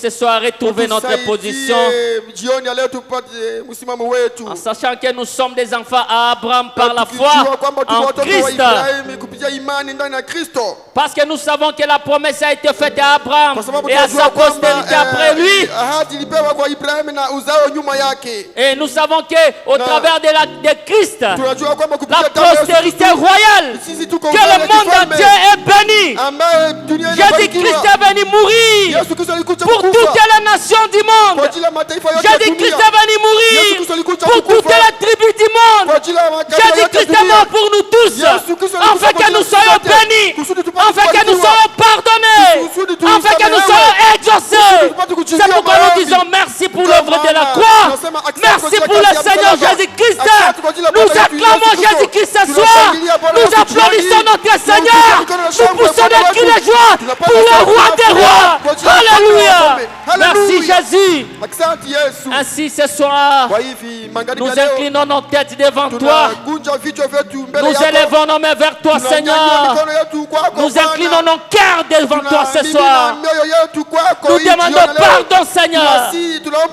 Ce soir, retrouver notre position en sachant que nous sommes des enfants à Abraham par la foi en Christ. Parce que nous savons que la promesse a été faite à Abraham et à sa postérité après lui. Et nous savons qu'au travers de Christ, la postérité royale, que le monde entier est béni. Jésus-Christ est venu mourir pour toutes les nations du monde. Jésus-Christ est venu mourir pour toutes les tribus du monde. Jésus-Christ est mort pour nous tous, afin que nous soyons bénis, afin que nous soyons pardonnés, afin que nous soyons exaucés. C'est pourquoi nous disons merci pour l'œuvre de la croix. Merci pour le Seigneur Jésus-Christ. Nous acclamons Jésus-Christ ce soir. Nous applaudissons notre Seigneur. Nous poussons des cris de joie pour le roi des rois. Alléluia. Merci Jésus. Ainsi ce soir, nous inclinons nos têtes devant toi. Nous élevons nos mains vers toi, Seigneur. Nous inclinons nos cœurs devant toi ce soir. Nous demandons pardon, Seigneur.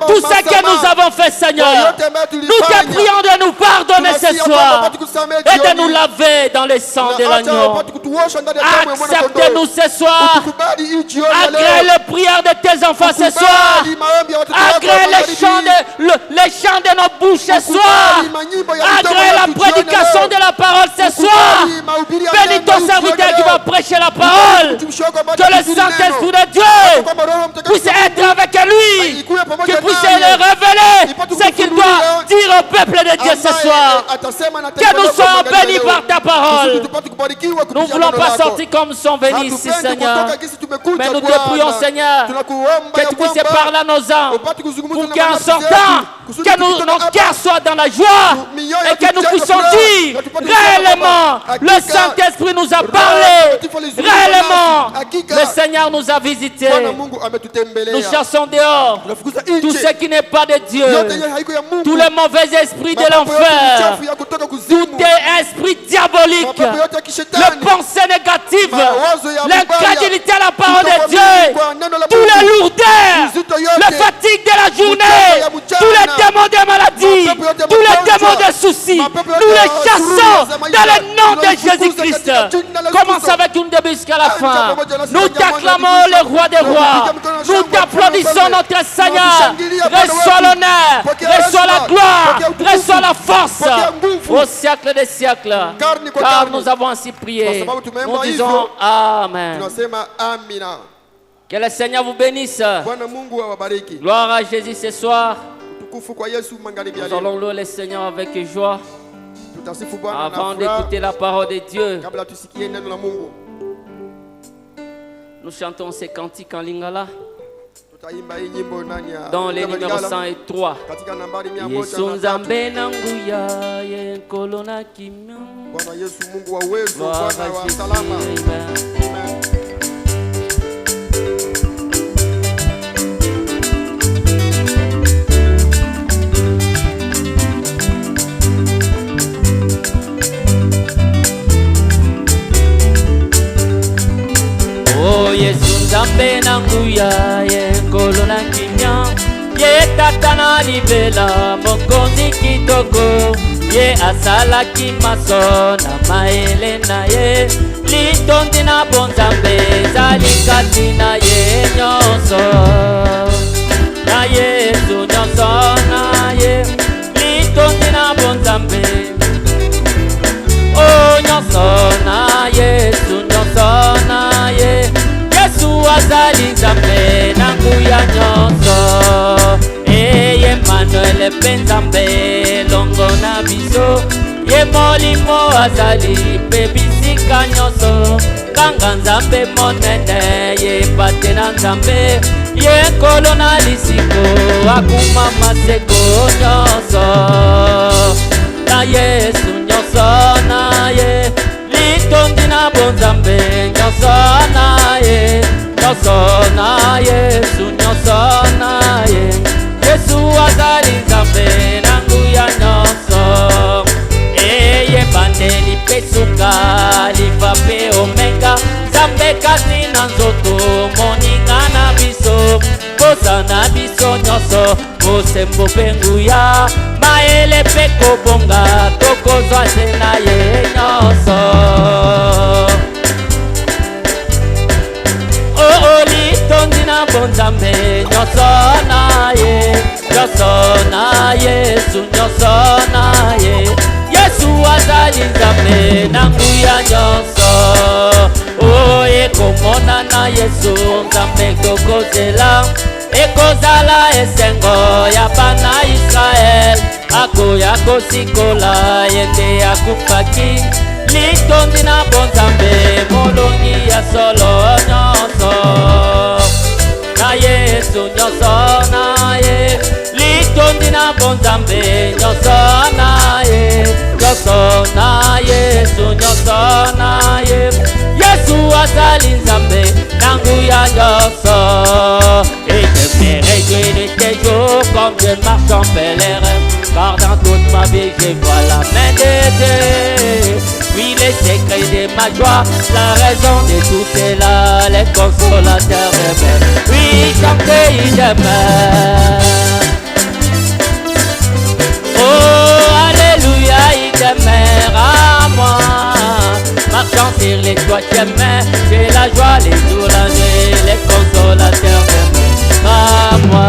Tout ce que nous avons fait, Seigneur. Nous te prions de nous pardonner ce soir et de nous laver dans le sang de l'agneau. Acceptez-nous ce soir. Agrée les prières de tes enfants ce soir. Agrée les chants de nos bouches ce soir. Agrée la prédication de la parole ce soir. Bénis ton serviteur qui va prêcher la parole. Que le Saint-Esprit de Dieu puisse être avec lui. Qu'il puisse le révéler ce qu'il doit dire au peuple de Dieu ce soir. Que nous soyons bénis par ta parole. Nous ne voulons pas sortir comme nous sommes venus ici, Seigneur. Mais nous te prions, Seigneur, que tu puisses parler à nos âmes pour qu'en sortant, que nos cœurs soient dans la joie et que nous puissions dire réellement, le Saint-Esprit nous a parlé, réellement, le Seigneur nous a visités. Nous chassons dehors tout ce qui n'est pas de Dieu, tous les mauvais esprits de l'enfer, tout esprit diabolique, les pensées négatives, l'incrédulité à la parole de Dieu, tous les lourdeurs, les fatigues de la journée, tous les démons de maladie, tous les démons de soucis, nous les chassons dans le nom de Jésus-Christ. Commence avec une début jusqu'à la fin. Nous t'acclamons le roi des rois. Nous t'applaudissons notre Seigneur. Reçois l'honneur, reçois la gloire, reçois la force au siècle des siècles. Car nous avons ainsi prié. Nous disons Amen. Que le Seigneur vous bénisse. Gloire à Jésus ce soir. Nous allons louer le Seigneur avec joie avant d'écouter la parole de Dieu. Nous chantons ces cantiques en lingala dans les numéros 103. Yesu nzambe na nguya ye kolona kimya. Gloire à Jésus. Amen. Oh Yesu nzambe na nguya ye kolona kimya. Ye tata na libela mokonzi kitoko. Ye asalaki maso na maele na ye. Litondi na bonzambe ezali kati na ye nyonso. Na Yesu nyonso na ye. Litondi na bonzambe. Oh nyonso na Yesu nyonso na ye. Yesu azali nzambe na nguya nyonso. Eye Emmanuel pe nzambe longo na biso. Ye molimo azali pe bisika nyonso. Kanga nzambe monene ye pate na nzambe. Ye nkolo na lisiko akuma maseko nyonso. Na Yesu nyonso na ye. Litondi na bonzambe nyonso na ye. Nyonso na Yesu nyonso na ye. Yesu azali nzambe na nguya nyonso. Eye bandeli pe suka lifa pe omega. Nzambe kasi na nzoto moninga na biso. akosana biso nyonso bosembo mpe nguya mayele mpe kobonga tokozwa te na ye nyonso. Litondi na bonzambe nyonso na ye, nyonso na Yesu, nyonso na ye. Yesu azali nzambe na nguya nyonso. Ekomona na Yesu nzambe tokozela ekozala esengo ya bana Israel akoya kosikola yende akufaki litondi na bonzambe molongi ya solo nyonso na Yesu nyonso na ye litondi na bonzambe nyonso na ye nyonso na Yesu nyonso na ye Yesu azali nzambe na nguya nyonso. Et je me réjouis de tes jours comme je marche en pèlerin, car dans toute ma vie je vois la main de Dieu. Oui, les secrets de ma joie, la raison de tout cela, les consolateurs de mes. Oui, chantez il demeure. Oh, alléluia, il demeure à moi. Marchant sur les toits chemins, j'ai la joie les jours, la nuit, les consolateurs de à moi.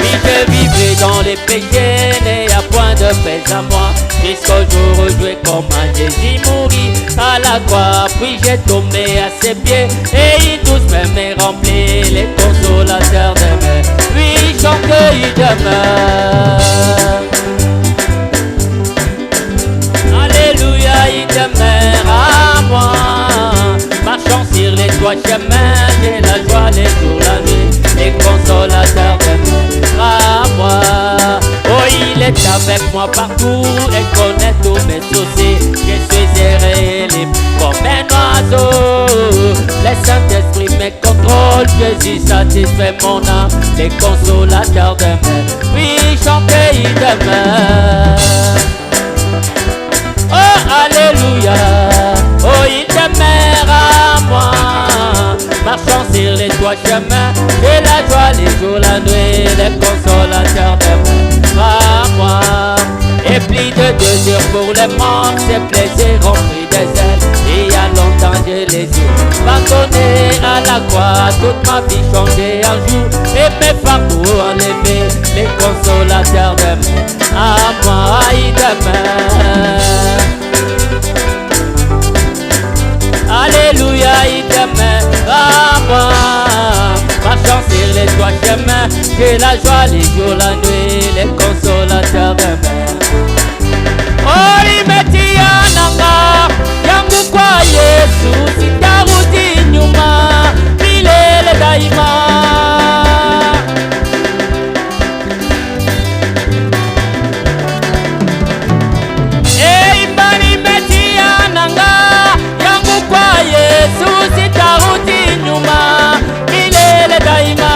Oui, je vivrai dans les péchés, n'ayez point de paix à moi, jusqu'au jour où je vais comme un Jésus mourir à la croix, puis j'ai tombé à ses pieds, et il tous me remplit les consolateurs de mes. Oui, chante, il demeure. Alléluia, il demeure à moi. Marchant sur les toits chemins, j'ai la joie les jours, la nuit, les consolateurs de à moi. Oh, il est avec moi partout et connaît tous mes soucis. Je suis erré libre comme un oiseau. Le Saint-Esprit me contrôle, Jésus satisfait mon âme, les consolateurs de mes. Oui, chantez, il demeure. Oh, alléluia, oh, il demeure à moi. Marchant sur les toits chemins, j'ai la joie les jours, la nuit, les consolateurs de moi. Et plus de 2 heures pour les manques, ces plaisirs remplis des ailes. Il y a longtemps je les ai abandonnés à la croix, toute ma vie changée un jour, et mes fardeaux enlevés, les consolateurs de à moi, il demeure. Alléluia, il demeure à moi. Marchant sur les toits chemins, j'ai la joie les jours, la nuit, les consolateurs de mer. Oh, il me dit ananga, yangu kwa Yesu, sitarudi nyuma, milele daima. Yesu sitarudi nyuma milele daima.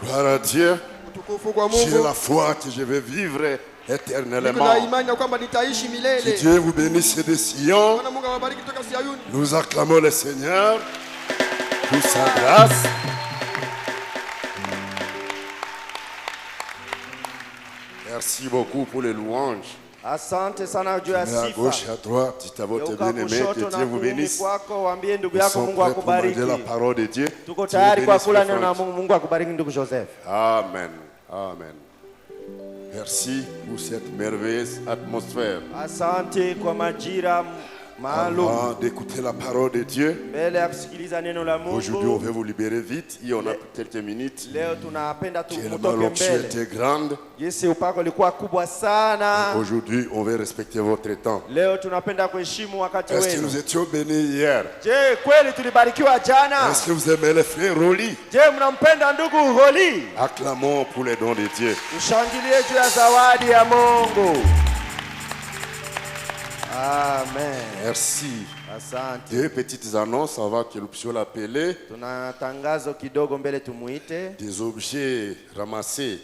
Gloire à Dieu. J'ai la foi que je vais vivre éternellement. Que Dieu vous bénisse de Sion. Nous acclamons le Seigneur pour sa grâce. Merci beaucoup pour les louanges. Asante sana juu ya sifa. À gauche, à droite, dites à votre bien-aimé que Dieu vous bénisse. Nous sommes prêts pour manger la parole de Dieu. Tuko tayari kwa kula neno la Mungu. Mungu akubariki ndugu Joseph. Amen. Amen. Merci pour cette merveilleuse atmosphère. Asante kwa majira maalum. Avant d'écouter la parole de Dieu, Mbele ya kusikiliza neno la Mungu. aujourd'hui on veut vous libérer vite. Et on a quelques minutes. Leo tunapenda Tellement l'onction était grande. Jinsi upako ulikuwa kubwa sana. Aujourd'hui on veut respecter votre temps. Leo tunapenda kuheshimu wakati wenu. Est-ce que nous étions bénis hier? Je, kweli tulibarikiwa jana? Est-ce que vous aimez le frère Roli? Je, mnampenda ndugu Roli? Acclamons pour les dons de Dieu. Ushangilie juu ya zawadi ya Mungu. Amen. Merci. Asante. Deux petites annonces avant que nous puissions l'appeler. Tuna tangazo kidogo mbele tumuite. Des objets ramassés.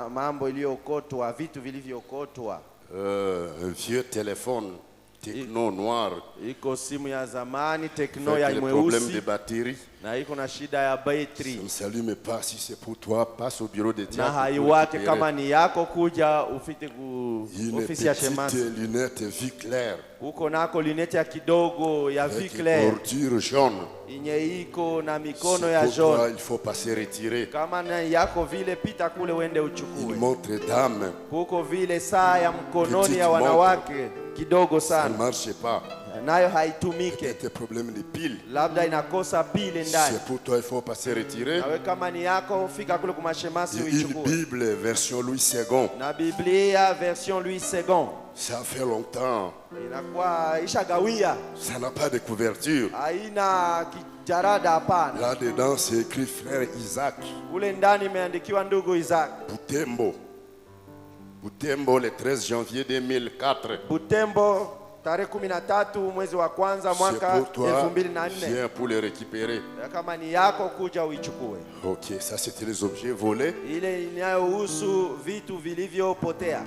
Mambo iliyookotwa, vitu vilivyookotwa. Un vieux téléphone Techno noir. Iko simu ya zamani Techno ya mweusi. Problème de batterie. Na iko na shida ya batterie. Ça ne s'allume pas. Si c'est pour toi, passe au bureau de diacre. Na haiwake kama ni yako kuja ufite ku ofisi ya shemasi. Une petite lunette vie claire. Uko nako lunette ya kidogo ya vie claire. Bordure jaune. Inye iko na mikono ya jaune. Il faut pas se retirer. Kama na yako vile pita kule uende uchukue. Une montre d'âme. Kuko vile saa ya mkononi ya wanawake kidogo sana. Ça ne marche pas. Nayo haitumike. Peut-être problème de pile. Labda inakosa pile ndani. C'est pour toi, il faut pas se retirer. Nawe kama ni yako fika kule kumashemasi uichukue. Une Bible version Louis II. Na Biblia version Louis II. Ça fait longtemps. Inakuwa ishagawia. Ça n'a pas de couverture. Haina kijarada hapana. Là-dedans, c'est écrit frère Isaac. Ule ndani imeandikiwa ndugu Isaac. Butembo. Butembo le 13 janvier 2004. Butembo tarehe 13 mwezi wa kwanza mwaka 2004. Viens pour les récupérer. Kama ni yako kuja uichukue. OK, ça c'était les objets volés. Ile inayohusu vitu vilivyopotea.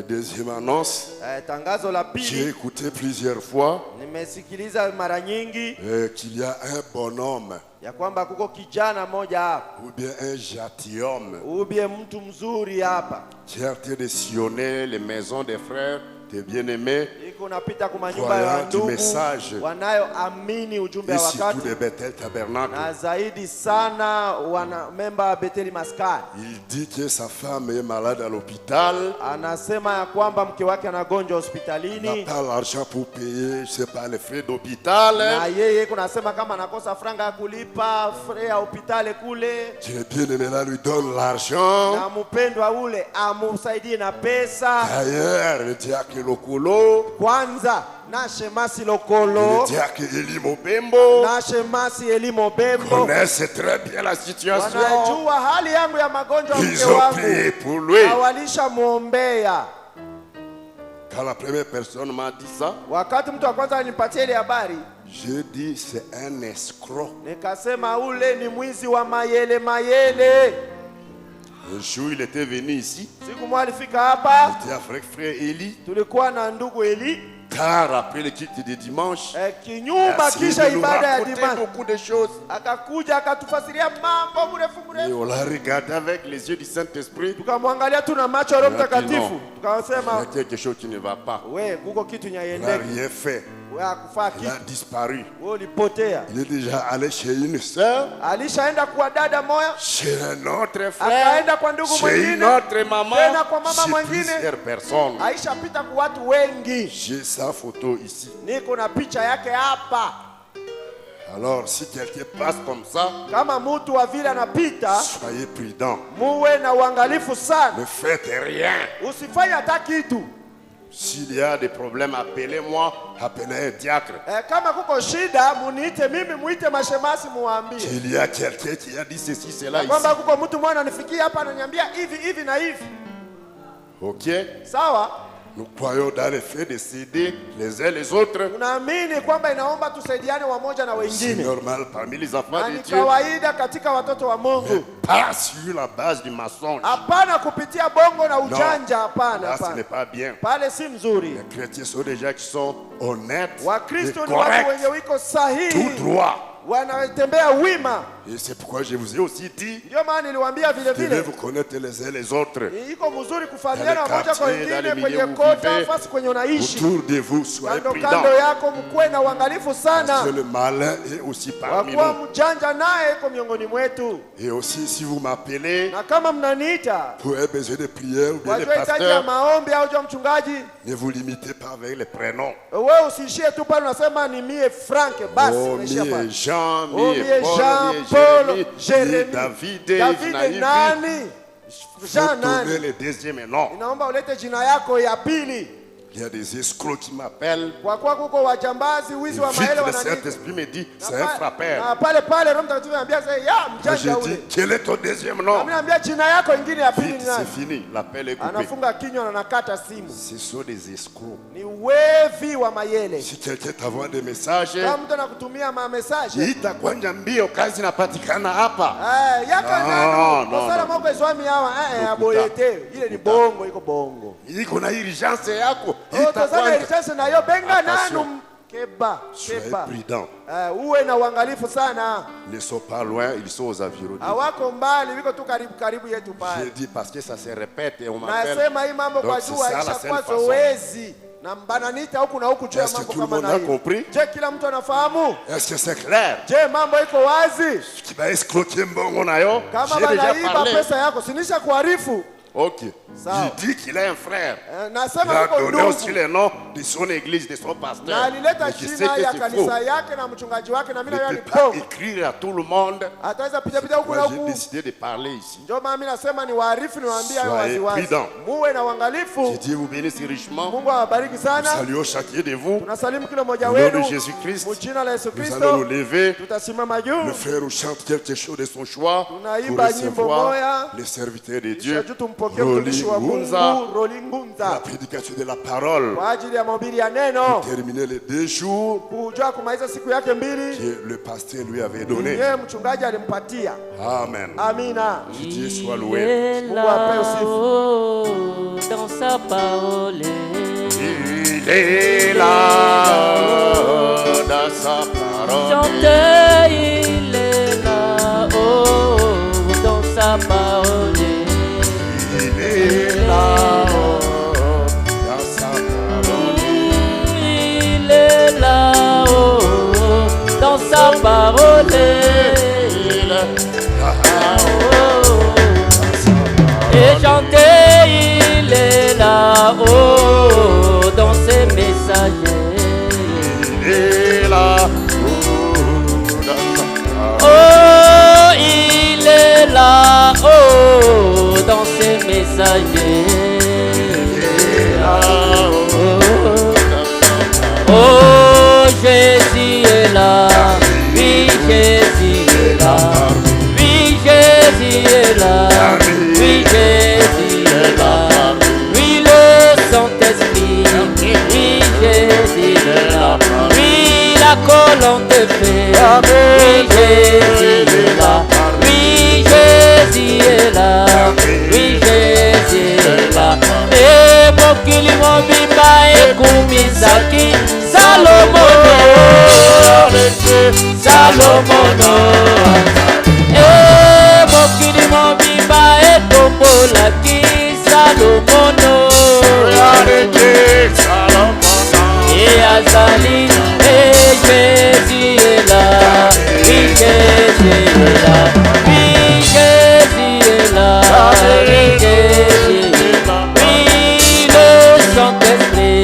Deuxième annonce. Tangazo la pili. J'ai écouté plusieurs fois. Nimesikiliza mara nyingi qu'il y a un bonhomme. Ya kwamba kuko kijana moja hapa. Ou bien un gentilhomme. Ou bien mtu mzuri hapa. Qui a été de sillonner les maisons des frères, des bien-aimés. Iko napita kwa nyumba ya ndugu. Wanayoamini ujumbe wa wakati. Ici, de Bethel Tabernacle. Na zaidi sana wana memba wa Bethel Maskani. Il dit que sa femme est malade à l'hôpital. Anasema ya kwamba mke wake anagonjwa hospitalini. N'a pas l'argent pour payer, je sais pas, les frais d'hôpital. Na yeye kunasema kama anakosa franga ya kulipa frais ya hospitali kule. Le bien-aimé là lui donne l'argent. Na mpendwa ule amsaidie na pesa. D'ailleurs, le diacre Lokolo. Kwanza na shemasi Lokolo. Le diacre Eli Mobembo. Na shemasi Eli Mobembo. Connaissent très bien la situation. Wanajua hali yangu ya magonjwa mke wangu. Ils ont prié pour lui. Awalisha muombea. Quand la première personne m'a dit ça, wakati mtu wa kwanza alinipatia ile habari, j'ai dit c'est un escroc. Nikasema ule ni mwizi wa mayele mayele. Un jour il était venu ici. Siku moja alifika hapa. J'étais avec frère Eli. Tulikuwa na ndugu Eli. Tard après le culte de dimanche. Kinyuma kisha ibada ya dimanche. Beaucoup de choses. Akakuja akatufasiria mambo mrefu mrefu. Et on l'a regardé avec les yeux du Saint-Esprit. Tukamwangalia tu na macho ya Roho Mtakatifu. Tukasema il y a quelque chose qui ne va pas. We, kuko kitu nyaiendeki. Il n'a rien fait. Il a disparu. Il est déjà allé chez une sœur, chez un autre frère, chez une autre maman, chez plusieurs personnes. J'ai sa photo ici. Alors si quelqu'un passe comme ça, soyez prudents. Ne faites rien. S'il y a des problèmes, appelez-moi, appelez un diacre. S'il y a quelqu'un qui a dit ceci, cela ici. Ok? Nous croyons dans le fait de s'aider les uns les autres. Tunaamini kwamba inaomba tusaidiane wamoja na wengine. C'est normal parmi les enfants de Dieu. Ni kawaida katika watoto wa Mungu. Pas sur la base du mensonge. Hapana kupitia bongo na ujanja, hapana. Là, ce n'est pas bien. Pale si mzuri. Les chrétiens sont des gens qui sont honnêtes, Wakristo ni watu wenye wiko sahihi, tout droit. Wanatembea wima. Et c'est pourquoi je vous ai aussi dit, ndio maana niliwaambia vile vile, vous connaître les uns les autres. Iko mzuri kufahamiana moja kwa wengine kwenye kota nafasi kwenye unaishi. Autour de vous, soyez prudents. Kando yako mkuwe na uangalifu sana. Parce que le malin est aussi parmi nous. Kwa mjanja naye iko miongoni mwetu. Et aussi si vous m'appelez, na kama mnaniita, pour un besoin de prière ou bien de pasteur, maombi au jom mchungaji, ne vous limitez pas avec les prénoms. Wewe usishie tu pale unasema ni mie Frank basi unaishia pale. Jean, Paul, Jérémie, David, nani? Jean nani? Le deuxième nom. Inaomba ulete jina yako ya pili. Il y a des escrocs qui m'appellent. Kwa kuko wajambazi, wizi wa maele wanani. Le Saint-Esprit me dit, c'est un frappeur. Na pale Roho Mtakatifu anambia sasa, ya mjanja ule. Quel est ton deuxième nom? Mimi naambia jina yako ingine ya pili ni nani? C'est fini, l'appel est coupé. Anafunga kinywa na anakata simu. Ce sont des escrocs. Ni wevi wa mayele. Si quelqu'un t'envoie des messages, kama mtu anakutumia message, itakwanja mbio, kazi inapatikana hapa. Yaka nani? Sasa mambo swami hawa aboyete. Ile ni bongo, iko bongo. Iko na urgence yako. Sasa na yo benga nanu keba. Prudent. Uwe na uangalifu sana. Ils ne sont pas loin, ils sont aux environs. Hawako mbali, wiko tu karibu yetu pale. Je dis parce que ça se répète et on m'appelle. Nasema hii mambo kwa jua ishakuwa zoezi. Na mbananita huku na huku juu ya mambo kama na hiyo. Je, kila mtu anafahamu? Est-ce que c'est clair? Je, mambo iko wazi? Qui va escroquer mbongo nayo? Kama banaiba pesa yako, sinisha kuarifu. Ok. Il dit qu'il a un frère. Il a donné aussi le nom de son église, de son pasteur. Mais je sais que c'est faux. Il ne peut pas écrire à tout le monde. Moi, j'ai décidé de parler ici. Soyez prudents. Que Dieu vous bénisse richement. Nous saluons chacun de vous. Au nom de Jésus-Christ, nous allons nous lever. Le frère nous chante quelque chose de son choix pour recevoir les serviteurs de Dieu. La prédication de la parole pour terminer les 2 jours que le pasteur lui avait donné. Amen. Que Dieu soit loué. Dans sa parole, il est là dans sa parole. Chantez, il est là dans sa parole. Sa parole, et chanter, il est là-haut dans ses messagers. Il est là-haut dans sa Oh, parole. il est là-haut dans ses messagers. Il est là-haut dans sa parole. Oh, Jésus est là. Oui, Jésus est là. Oui, Jésus est là. Oui, Jésus est là. Oui, le Saint-Esprit. Oui, Jésus est là. Oui, la colonne de feu. Oui, Jésus est là. Oui, Jésus est là. Oui, Jésus est là. Et mokili mobimba e kumisaki Salomono. Salomono, mokili mobimba etombolaki Salomono, azali Jésus est là, oui Jésus est là, oui Jésus est là, oui Jésus est là, oui le Saint-Esprit,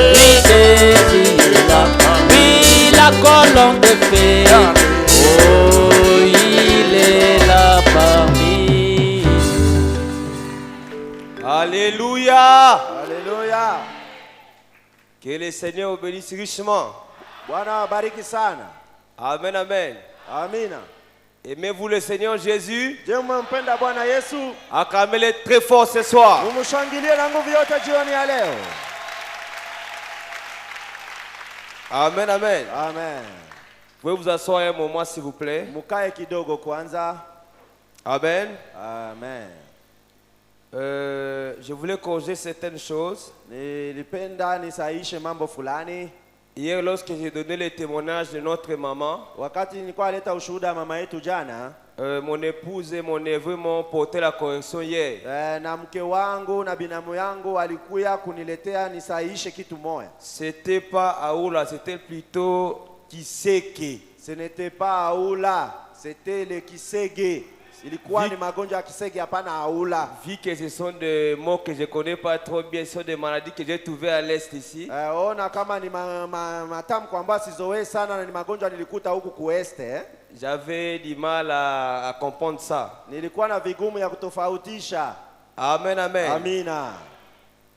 oui Jésus est là, oui la colonne de feu, oh il est là parmi. Alléluia. Alléluia. Que le Seigneur vous bénisse richement. Bwana wabariki sana. Amen, amen. Amina. Aimez-vous le Seigneur Jésus? Je mpenda Bwana Yesu. Acclamez-le très fort ce soir. Mumshangilie na nguvu yote jioni ya leo. Amen, amen. Amen. Pouvez vous asseoir un moment s'il vous plaît. Mukae kidogo kwanza. Amen. Amen. Je voulais corriger certaines choses. Nilipenda nisaishe mambo fulani. Hier, lorsque j'ai donné le témoignage de notre maman, wakati nilikuwa naleta ushuhuda mama yetu jana, mon épouse et mon neveu m'ont porté la correction hier. Na mke wangu na binamu yangu walikuya kuniletea nisaishe kitu moja. C'était pas Aoula, c'était plutôt Kiseke. Ce n'était pas Aoula, c'était le Kisege. Ilikuwa ni magonjwa ya Kisege, hapana Aoula. Vu que ce sont des mots que je connais pas trop bien, ce sont des maladies que j'ai trouvées à l'est ici. Ona kama ni matamko ambayo sizoe sana na ni magonjwa nilikuta huku kueste. J'avais du mal à comprendre ça. Nilikuwa na vigumu ya kutofautisha. Amen, amen. Amina.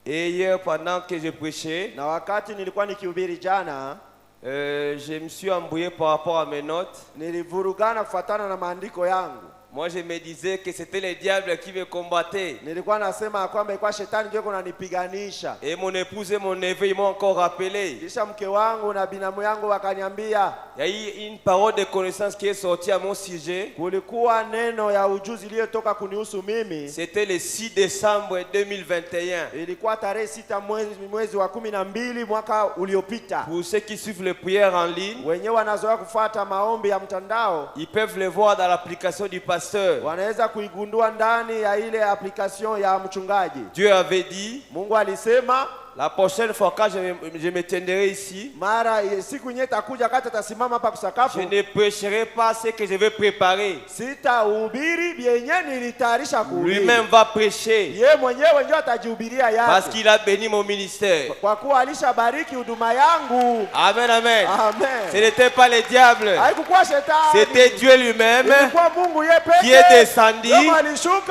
Et hier pendant que je prêchais, na wakati nilikuwa nikihubiri jana, je me suis embrouillé par rapport à mes notes. Nilivurugana kufuatana na maandiko yangu. Moi je me disais que c'était le diable qui me combattait. Nilikuwa nasema kwamba ilikuwa shetani ndiye kunanipiganisha. Et mon épouse et mon neveu ils m'ont encore rappelé. Kisha mke wangu na binamu yangu wakaniambia, il y a eu une parole de connaissance qui est sortie à mon sujet. Kulikuwa neno ya ujuzi iliyotoka kunihusu mimi. C'était le 6 décembre 2021. Ilikuwa tarehe 6 mwezi wa 12 mwaka uliopita. Pour ceux qui suivent les prières en ligne, wenyewe wanazoea kufuata maombi ya mtandao, ils peuvent le voir dans l'application du pasteur. Wanaweza kuigundua ndani ya ile application ya mchungaji. Dieu avait dit, Mungu alisema, la prochaine fois quand je me tiendrai ici, mara siku nyeta kuja kati atasimama hapa kusakafu, je ne prêcherai pas ce que je vais préparer. Sitahubiri bienye nilitayarisha kuhubiri. Lui-même va prêcher. Yeye mwenyewe ndio atajihubiria yake. Parce qu'il a béni mon ministère. Kwa kuwa alishabariki huduma yangu. Amen, amen. Amen. Ce n'était pas le diable. Haikuwa shetani. C'était Dieu lui-même Mungu yeye pekee qui est descendu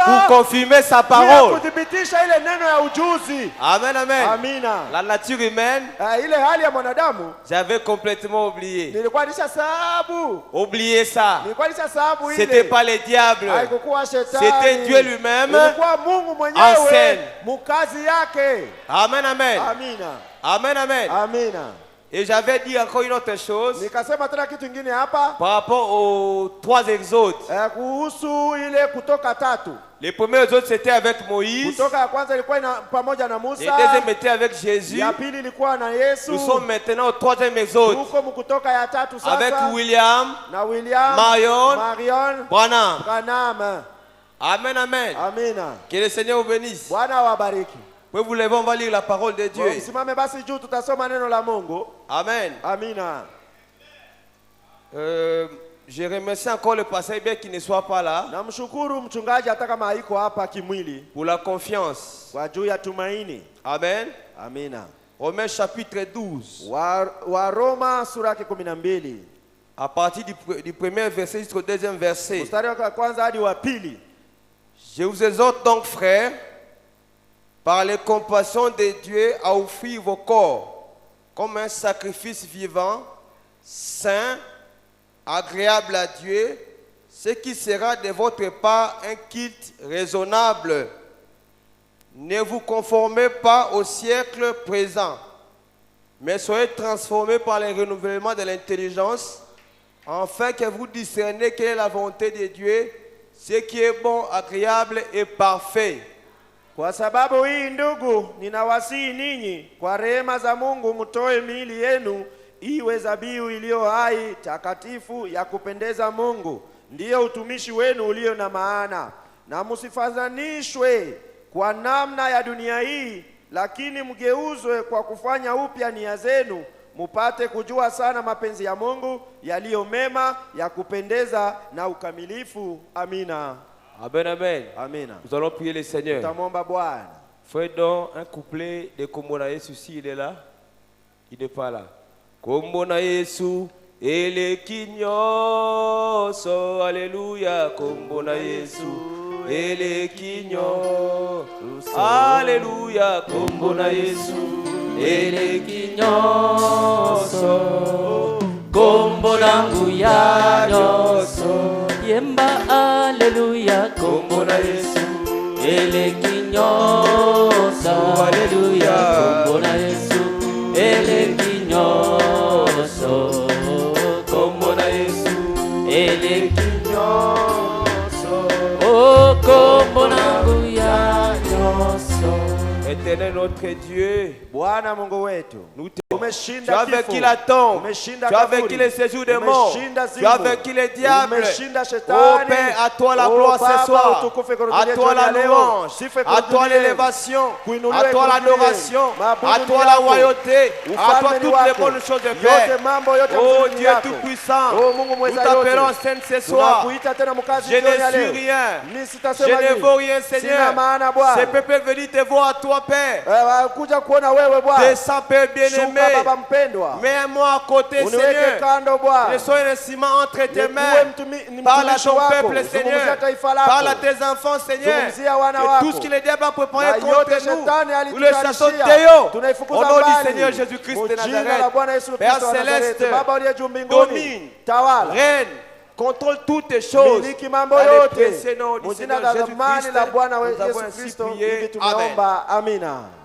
pour confirmer sa parole. Kudhibitisha ile neno ya ujuzi. Amen, amen. Amina. La nature humaine, ile hali ya mwanadamu, j'avais complètement oublié. Nilikuwa nishasahabu. Oubliez ça. Nilikuwa nishasahabu ile. C'était pas le diable. Haikuwa shetani. C'était Dieu lui-même. Ilikuwa Mungu mwenyewe. Mukazi yake. Amen, amen. Amina. Amen, amen. Amina. Et j'avais dit encore une autre chose. Nikasema tena kitu kingine hapa. Par rapport aux 3 exodes. Kuhusu ile Kutoka 3. Les premiers exodes c'était avec Moïse. Kutoka ya kwanza ilikuwa pamoja na Musa. Les deuxième était avec Jésus. Ya pili ilikuwa na Yesu. Nous sommes maintenant au 3e exode. Tuko Kutoka ya 3 sasa. Avec William. Na William. Marion. Branham. Amen, amen. Amina. Que le Seigneur vous bénisse. Bwana wabariki. Puis vous levez, on va lire la parole de Dieu. Simame basi juu tutasoma neno la Mungu. Amen. Amina. Je remercie encore le pasteur bien qu'il ne soit pas là. Namshukuru mchungaji hata kama haiko hapa kimwili. Pour la confiance. Kwa juu ya tumaini. Amen. Amina. Romains chapitre 12. Wa Roma sura ya 12. À partir du premier verset jusqu'au deuxième verset. Mstari wa kwanza hadi wa pili. Je vous exhorte donc, frères, par les compassions de Dieu, à offrir vos corps comme un sacrifice vivant, saint, agréable à Dieu, ce qui sera de votre part un culte raisonnable. Ne vous conformez pas au siècle présent, mais soyez transformés par le renouvellement de l'intelligence, afin que vous discerniez quelle est la volonté de Dieu, ce qui est bon, agréable et parfait. Kwa sababu hii ndugu, ninawasihi ninyi kwa rehema za Mungu mtoe miili yenu iwe dhabihu iliyo hai, takatifu, ya kupendeza Mungu, ndiyo utumishi wenu ulio na maana. Na msifadhanishwe kwa namna ya dunia hii, lakini mgeuzwe kwa kufanya upya nia zenu, mupate kujua sana mapenzi ya Mungu, yaliyo mema, ya kupendeza na ukamilifu. Amina. Amen, amen. Amina. Nous allons prier le Seigneur. Tutamwomba Bwana. Fais donc un couplet de Kombo na Yesu. Si il est là, il n'est pas là. Kombo na Yesu, eleki nyoso, alléluia. Kombo na Yesu, eleki nyoso, alléluia. Kombo na Yesu, eleki nyoso, kombo nangu ya nyoso. Yemba aleluya, kombo na Yesu, eleki nyoso, aleluya, kombo na Yesu, eleki nyoso. Éternel notre Dieu, Bwana Mungu wetu, tu as vaincu la tombe, tu as vaincu les séjours des morts, tu as vaincu les diables. Oh Père, à toi la gloire ce soir, à toi la louange, à toi l'élévation, à toi l'adoration, à toi la royauté, à toi toutes les bonnes choses de Père. Oh Dieu Tout-Puissant, nous t'appelons Saint ce soir. Je ne suis rien, je ne vaux rien Seigneur. Ce peuple est venu te voir à toi Père. Descends Père bien-aimé. Mets-moi à côté Seigneur. Je sois un ciment entre tes mains. Parle à ton peuple Seigneur. Parle à tes enfants Seigneur. Que tout ce qui les diable a préparé contre nous, nous le chassons Théo. Au nom du Seigneur Jésus-Christ de Nazareth. Père Céleste, domine, règne, contrôle toutes les choses. Dans le précieux nom du Seigneur Jésus-Christ, nous avons ainsi prié. Amen.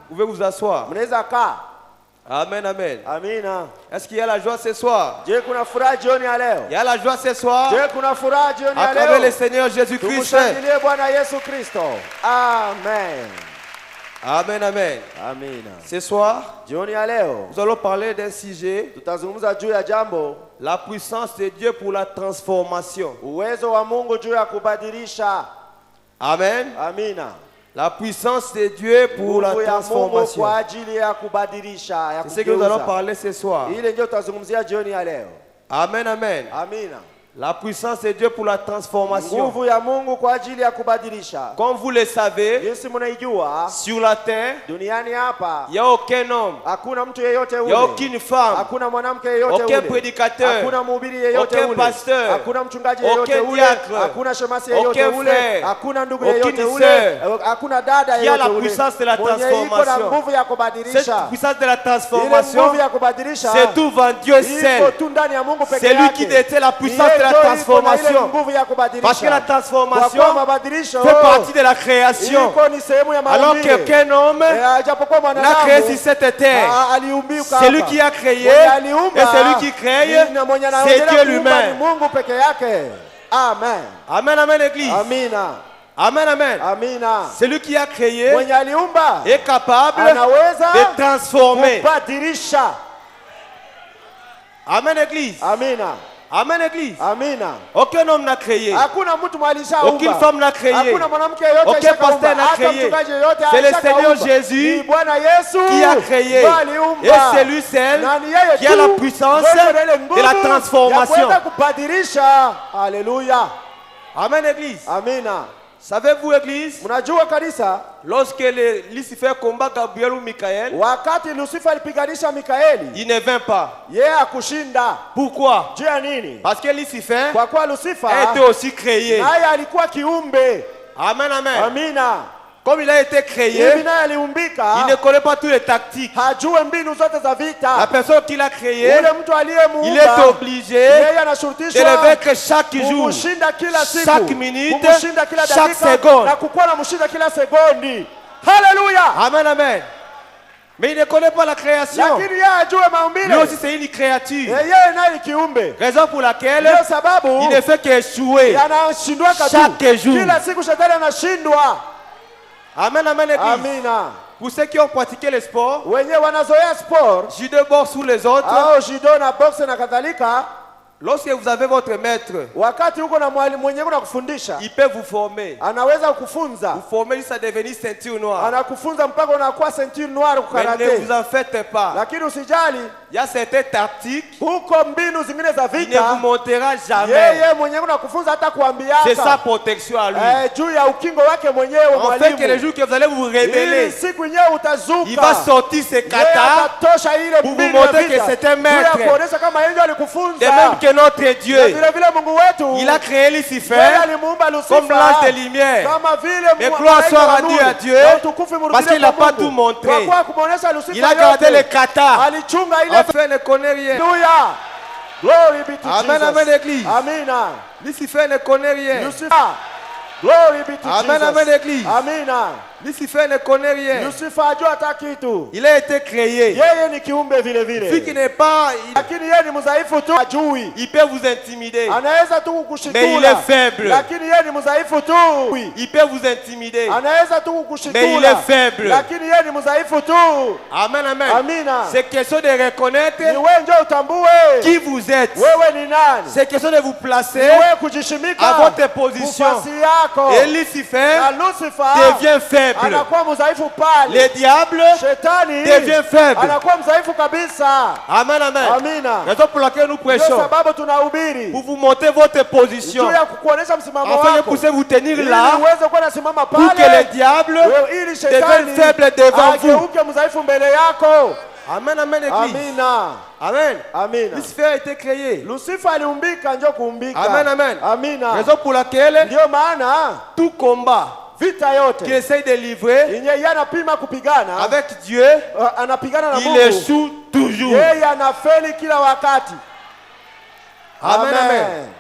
Vous pouvez vous asseoir. Amen, amen. Amina. Est-ce qu'il y a la joie ce soir? Je kuna furaha jioni ya leo. Il y a la joie ce soir. Je kuna furaha jioni à ya leo. travers le Seigneur Jésus-Christ. Tumshangilie Bwana Yesu Kristo. Amen. Amen, amen. Amina. Ce soir, jioni ya leo, nous allons parler d'un sujet. Tutazungumza juu ya jambo. La puissance de Dieu pour la transformation. Uwezo wa Mungu juu ya kubadilisha. Amen. Amina. La puissance de Dieu pour la transformation. C'est ce que nous allons parler ce soir. Amen, amen. Amina. La puissance de Dieu pour la transformation. Comme vous le savez, sur la terre, il n'y a aucun homme, il n'y a aucune femme, aucun prédicateur, aucun pasteur, aucun diacre, aucun frère, aucune sœur qui a la puissance de la transformation. Cette puissance de la transformation se trouve en Dieu seul. C'est lui qui détient la puissance de la transformation. Parce que la transformation fait partie de la création. Alors qu'aucun homme n'a créé sur cette terre. C'est lui qui a créé et c'est lui qui crée. C'est Dieu lui-même. Amen. Amen, amen, Église. Amina. Amen, amen. Amina. Celui qui a créé est capable de transformer. Amen, Église. Amina. Amen, Église. Amina. Aucun homme n'a créé. Aucune femme n'a créé. Aucun pasteur n'a créé. C'est le Seigneur Jésus qui a créé. Et c'est lui seul qui a la puissance de la transformation. Alléluia. Amen, Église. Amina. Savez-vous, Église, lorsque Lucifer combat Gabriel ou Michael, il ne vint pas. Pourquoi? Parce que Lucifer a été aussi créé. Amen, amen. Amina. Comme il a été créé, il ne connaît pas toutes les tactiques. La personne qui l'a créé, il est obligé de le vaincre chaque jour, chaque minute, chaque seconde. Alléluia. Amen, amen. Mais il ne connaît pas la création. Lui aussi c'est une créature. Raison pour laquelle il ne fait qu'échouer chaque jour. Amen, amen, Église. Amina. Pour ceux qui ont pratiqué le sport, judo boxe ou les autres, lorsque vous avez votre maître, il peut vous former. Vous former jusqu'à devenir ceinture noire. Mais ne vous en faites pas. Il y a certaines tactiques, il ne vous montrera jamais. C'est sa protection à lui. En fait que le jour que vous allez vous révéler, il va sortir ses katas pour vous montrer que c'est un maître. De même que notre Dieu, il a créé Lucifer comme l'ange de lumière. Mais gloire soit rendue à Dieu parce qu'il n'a pas tout montré. Il a gardé les katas. Lucifer ne connaît rien. Glory be to Amen, Jesus. amen, Église. Amina. Lucifer ne connaît rien. Glory be to Amen, Jesus. amen, l'église. Amina. Lucifer ne connaît rien. Lucifer hajua hata kitu. Il a été créé. Yeye ni kiumbe vile vile. Celui qui n'est pas, Lakini yeye ni mdhaifu tu. Hajui. il peut vous intimider. Anaweza tu kukushitula. Mais il est faible. Lakini yeye ni mdhaifu tu. Il peut vous intimider. Anaweza tu kukushitula. Mais il est faible. Lakini yeye ni mdhaifu tu. Amen, amen. Amina. C'est question de reconnaître Ni wewe ndio utambue qui vous êtes. wewe ni nani. C'est question de vous placer Ni wewe kujishimika à votre position. nafasi yako. Et Lucifer Na Lucifer devient faible. anakuwa mdhaifu pale. Le diable Shetani devient faible. anakuwa mdhaifu kabisa. Amen, amen. Amina. Raison pour laquelle nous Ndio prêchons. sababu tunahubiri. Pour vous montrer votre position. Juu ya kukuonesha msimamo Afin que wako. vous puissiez vous tenir Ili là. uweze kuwa nasimama Pour que pale. le diable Ili devienne shetani faible devant vous. ageuke mdhaifu mbele yako. Amen, amen, église. Amina. Amen. Amina. Lucifer a été créé. Lucifer aliumbika njo kuumbika. Amen, amen. Amina. Raison pour laquelle Ndio maana tout combat vita qui yote essaye de livrer yenye yeye anapima kupigana avec Dieu, anapigana na il Mungu. échoue toujours. Yeye anafeli kila wakati. Amen, amen.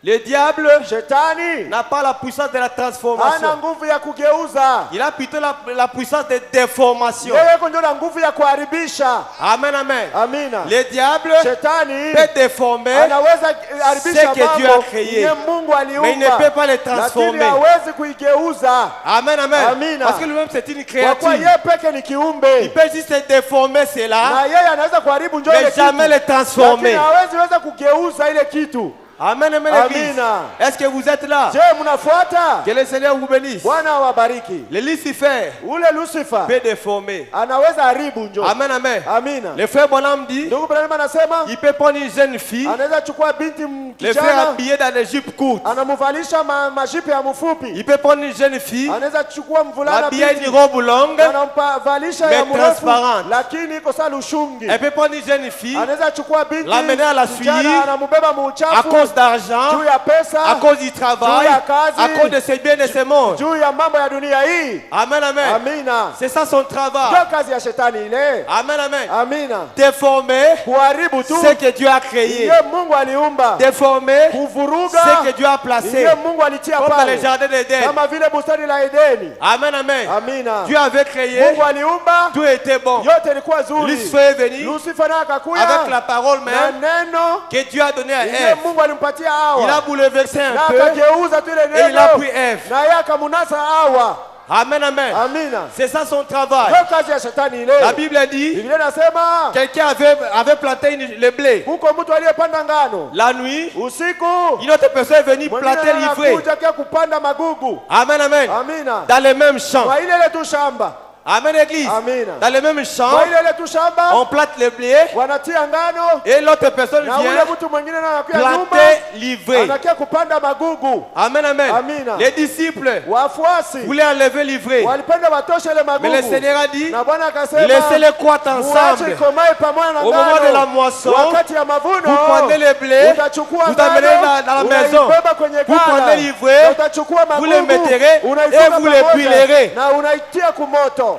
Le diable Shetani n'a pas la puissance de la transformation. hana nguvu ya kugeuza. Il a plutôt la puissance de déformation. Yeye ndio na nguvu ya kuharibisha. Amen, amen. Amina. Le diable Shetani peut déformer anaweza haribisha ce que Dieu a mambo créé. yenye Mungu Mais il ne peut aliumba. pas les Lakini transformer. hawezi kuigeuza. Amen, amen. Amina. Parce que lui-même c'est une Kwa kuwa créature. yeye peke ni Il kiumbe. peut juste déformer cela, Na yeye anaweza kuharibu njoo ile mais kitu. jamais le transformer. Lakini hawezi weza kugeuza ile kitu. Amen, amen, l'église. Amina. Est-ce que vous êtes là? Je, mnafuata? Que le Seigneur vous bénisse. Bwana awabariki. Le Lucifer Ule Lucifer peut déformer. anaweza haribu njoo. Amen, amen. Amina. Le frère Bonhomme dit, Ndugu Branham anasema il peut prendre une jeune fille, anaweza chukua binti le faire kijana habiller dans des jupes courtes. anamvalisha majipe ya mfupi. Il peut prendre une jeune fille, Anaweza chukua mvulana l'habiller binti une robe longue, anampavalisha mais ya mrefu transparente. lakini iko sana ushungi. elle peut prendre une jeune fille Anaweza chukua binti l'amener à la kijana suie anambeba à muuchafu cause d'argent, juu ya pesa, à cause du travail, juu ya kazi, à cause de ses biens et ses mondes. juu ya mambo ya dunia hii. Amen, amen. Amina. C'est ça son travail. Ndio kazi ya shetani ile. Amen, amen. Amina. Déformer Kuharibu tu ce que Dieu a créé. yeye Mungu aliumba. Déformer Kuvuruga ce que Dieu a placé. yeye Mungu alitia Comme dans le pale. jardin d'Éden. Kama vile bustani la Edeni. Amen, amen. Amina. Dieu avait créé, Mungu aliumba, tout était bon. yote ilikuwa zuri. Lucifer est venu Lucifer naye akakuya avec la parole na même neno que Dieu a donné à ile Ève. Mungu alimpatia Il a Hawa. bouleversé un Na peu akageuza tu ile et il a neno. pris Ève. Na yeye akamunasa Hawa. Amen, amen. Amina. C'est ça son travail. Ndio kazi ya shetani ile. La Bible dit, Biblia inasema quelqu'un avait planté le blé. huko mtu aliyepanda ngano La nuit, usiku, une autre personne est venue planter mwingine l'ivraie. anakuja kia kupanda magugu. Amen, amen. Amina. Dans les mêmes champs. Kwa ile ile tu shamba. Amen, église. Amina. Dans les mêmes champs, Kwa ile ile tu shamba on plante le blé wanatia ngano et l'autre personne na ule vient mtu mwingine naye anakuja nyuma planter l'ivraie. anakia kupanda magugu. Amen, amen. Amina. Les disciples Wafuasi voulaient enlever l'ivraie. walipenda watoshe ile Mais le magugu. Seigneur a dit, Na Bwana akasema laissez-les croître muache ensemble. ikomae pamoja na Au moment de la ngano. moisson, Wakati ya mavuno vous prenez le blé, utachukua vous amenez ngano, dans la maison. unaibeba kwenye Vous ghala. prenez l'ivraie, Na utachukua vous magugu, les mettrez unaifunga et vous les pamoja, brûlerez. na unaitia kumoto.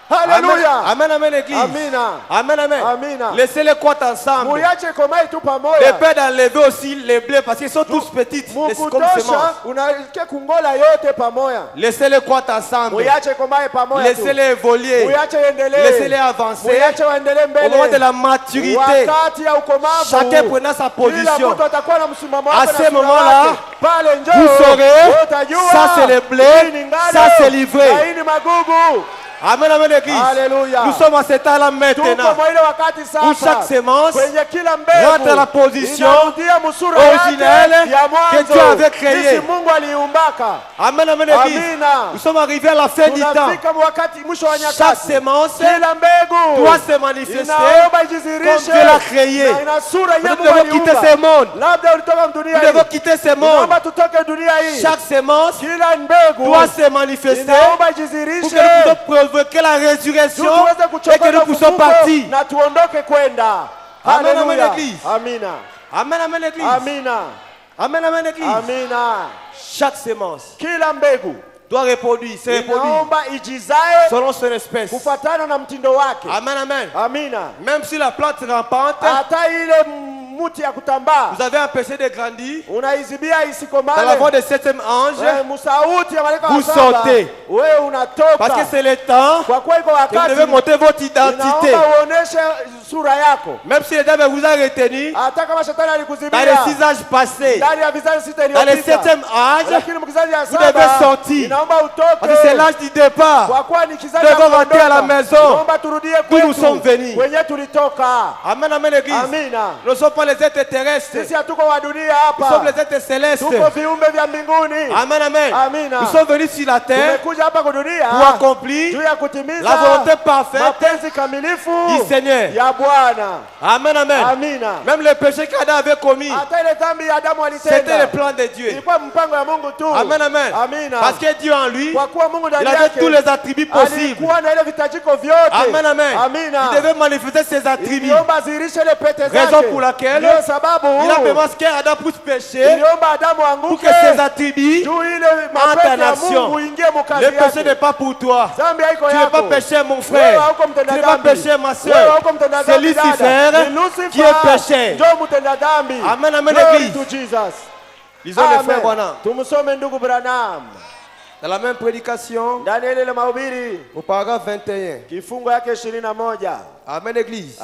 Amen, Haleluya. amen, amen, église. Amina. Amen, amen. Amina. Laissez-les croître ensemble. Muyache ikomae tu Le pamoja. père d'enlever aussi les blés parce qu'ils sont tous petits. C'est comme Mukutosha semences. unaikia kungola yote pamoja. Laissez-les croître ensemble. Muyache ikomae pamoja tu. Laissez-les évoluer. Muyache iendelee. Laissez-les avancer. Muyache waendelee Au moment de mbele. la maturité, Wakati ya ukomavu. chacun prenant sa Kila position. mtu atakuwa na msimamo À wake ce na sura moment-là, wake. Pale njoo. vous saurez, utajua, ça c'est le blé, hii ni ngano, ça c'est l'ivraie. na hii ni magugu. Amen, amen, l'église. Alléluia. Nous sommes à cet temps-là Tuko maintenant mwa ile wakati où chaque sasa. sémence Kwenye kila mbegu rentre à la position inarudia musura originelle yake ya que Dieu mwanzo. avait créée. Jinsi Mungu aliumbaka. Amen, amen, l'église. Amina. Nous sommes arrivés à la fin du temps. Tunafika wakati mwisho wa Chaque nyakati. sémence Kila mbegu doit se manifester inaomba comme ijizirishe Dieu l'a créé. na ina sura yenye Nous Mungu devons quitter aliumba. ce monde. Labda ulitoka dunia Nous devons hii. quitter ce monde. Inaomba tutoke dunia hii. Chaque sémence Kila mbegu doit se manifester inaomba pour que ijizirishe nous puissions provoquer la résurrection tuweze et que kuchokoza nous puissions ufufuko partir. na tuondoke kwenda. Amen, Haleluya. amen, l'église. Amina. Amen, amen, l'église. Amina. Amen, amen, l'église. Amina. Chaque sémence Kila mbegu doit reproduire, se reproduire inaomba ijizae selon son espèce. kufuatana na mtindo wake. Amen, amen. Amina. Même si la plante rampante, Hata ile Vous avez empêché de grandir. Unaizibia isikomale. Dans la voix du 7e ange, vous sautez. Parce que c'est le temps que vous devez montrer votre identité. Même si le diable vous a retenu, dans les 6 âges passés, dans le 7e âge, vous devez sortir. Parce que c'est l'âge du départ. Nous devons rentrer à la maison où nous sommes venus. Amen, amen, l'église. Nous ne sommes pas les êtres terrestres. Nous sommes les êtres célestes. Amen, amen. Nous sommes venus sur la terre pour accomplir la volonté parfaite du Seigneur. Amen, amen. Même le péché qu'Adam avait commis, c'était le plan de Dieu. Amen, amen. Parce que Dieu en lui, il avait tous les attributs possibles. Amen, amen. Il devait manifester ses attributs. Raison pour laquelle il a permis qu'Adam puisse pécher pour que ses attributs entrent en action. Le péché n'est pas pour toi. Tu n'es pas péché, mon frère. Tu n'es pas péché, ma soeur. C'est Lucifer qui est péché. Amen, amen, l'église. Lisons le frère Branham. Dans la même prédication, au paragraphe 21. Amen, l'église.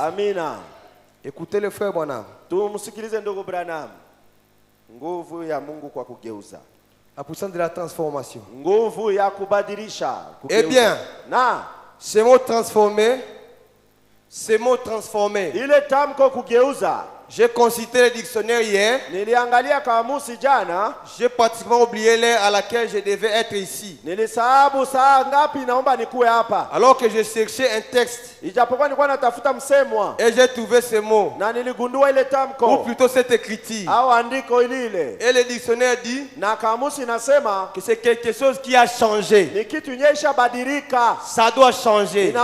Écoutez le frère Branham. La puissance de la transformation. Eh bien, ce mot transformé, j'ai consulté le dictionnaire hier. J'ai pratiquement oublié l'heure à laquelle je devais être ici. Alors que je cherchais un texte. Et j'ai trouvé ce mot. Ou plutôt cette écriture. Et le dictionnaire dit que c'est quelque chose qui a changé. Ça doit changer.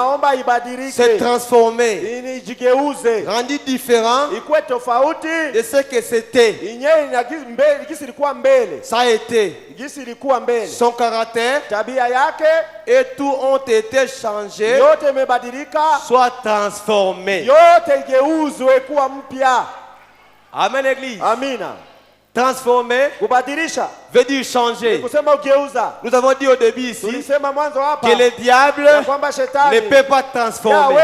C'est transformé. Rendu différent de ce que c'était. Ça a été. Son caractère et tout ont été changés, soit transformés. Amen, l'église. Transformer veut dire changer. Nous avons dit au début ici que le diable ne peut pas transformer.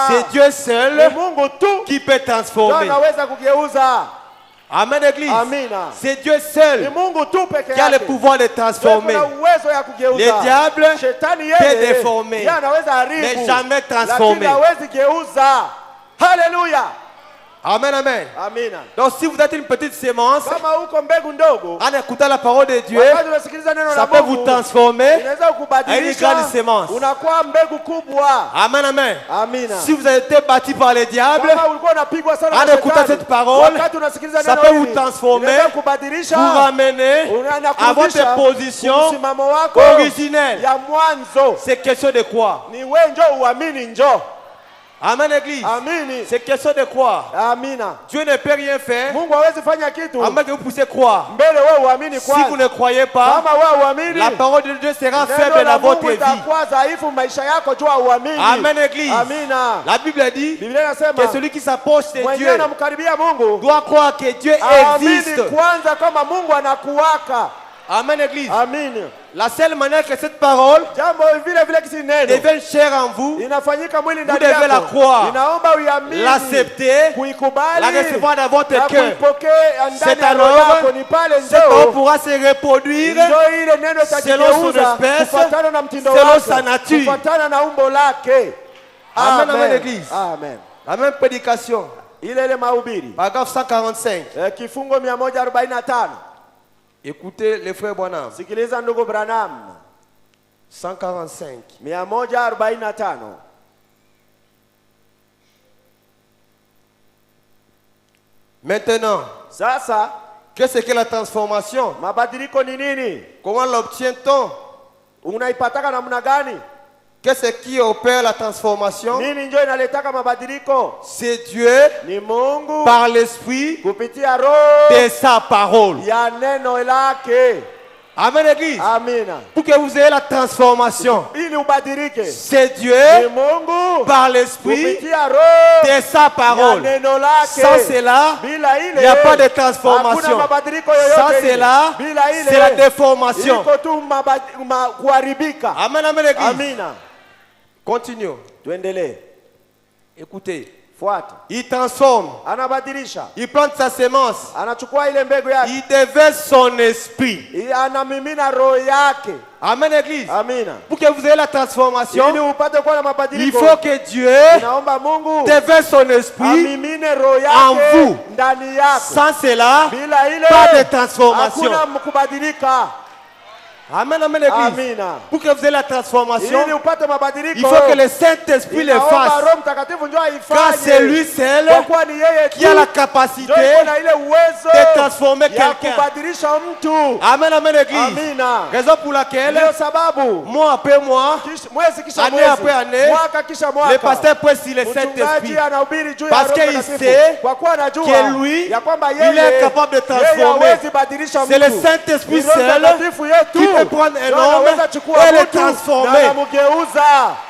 C'est Dieu seul qui peut transformer. Amen, l'église. C'est Dieu seul qui a le pouvoir de transformer. Le diable peut déformer, mais jamais transformer. Alléluia. Amen, amen. Donc si vous êtes une petite sémence, en écoutant la parole de Dieu, ça peut vous transformer en une grande sémence. Amen, amen. Si vous avez été bâti par le diable, en écoutant cette parole, ça peut vous transformer, vous ramener à votre position originelle. C'est question de quoi? Amen, l'église. C'est question de quoi? Dieu ne peut rien faire à moins que vous puissiez croire. Si vous ne croyez pas, la parole de Dieu sera faible dans votre vie. Amen, l'église. La Bible dit que celui qui s'approche de Dieu doit croire que Dieu existe. Amen, l'église. La seule manière que cette parole devienne chère en vous, vous devez la croire, l'accepter, la recevoir dans votre cœur. C'est alors cette parole pourra se reproduire selon son espèce, selon sa nature. Amen, amen, l'église. La même prédication. Paragraphe 145. Écoutez les frères Branham. 145. Maintenant, qu'est-ce que la transformation? Comment l'obtient-on? Qu'est-ce qui opère la transformation? C'est Dieu par l'esprit de sa parole. Amen, l'église. Amina. Pour que vous ayez la transformation. Ili ubadilike. C'est Dieu, Ni Mungu, par l'esprit, kupitia Roho de sa parole. ya neno lake. Sans cela, Bila il ile n'y a pas de transformation. hakuna mabadiliko yoyote. Sans cela, Bila ile c'est la déformation. iko tu kuharibika. Amen, amen, l'église. Amina. Continue. Tuendelee. Écoutez. Fuata. Il transforme. Anabadilisha. Il plante sa semence. Anachukua ile mbegu yake. Il déverse son esprit. Anamimina roho yake. Amen, l'église. Amina. Pour que vous ayez la transformation, Ili upate kuwa na il mabadiliko. faut que Dieu Naomba Mungu déverse son esprit amimine roho en yake vous. ndani yako. Sans cela, Bila ile pas de transformation. hakuna kubadilika. Amen, amen, l'église. Amina. Pour que vous ayez la transformation, Ili upate mabadiliko. il faut que le Saint-Esprit le Inaomba fasse. Roho Mtakatifu njoo Car aifanye. c'est lui seul Kwa kuwa ni yeye qui a la tu capacité ndio iko na ile uwezo de transformer ya quelqu'un. kubadilisha mtu. Amen, amen, l'église. Amina. Raison pour laquelle, Ndio sababu mois après mois, mwezi kisha année mwezi, après année, mwaka kisha mwaka, le pasteur prêche sur le mchungaji Saint-Esprit. anahubiri juu ya Parce Roho qu'il Mtakatifu. sait Kwa kuwa anajua que lui, ya kwamba il est capable de transformer. hawezi badilisha C'est le mtu. Saint-Esprit Ni Roho seul Mtakatifu yetu qui peut prendre un ndio homme anaweza chukua et le mtu transformer. na anamgeuza.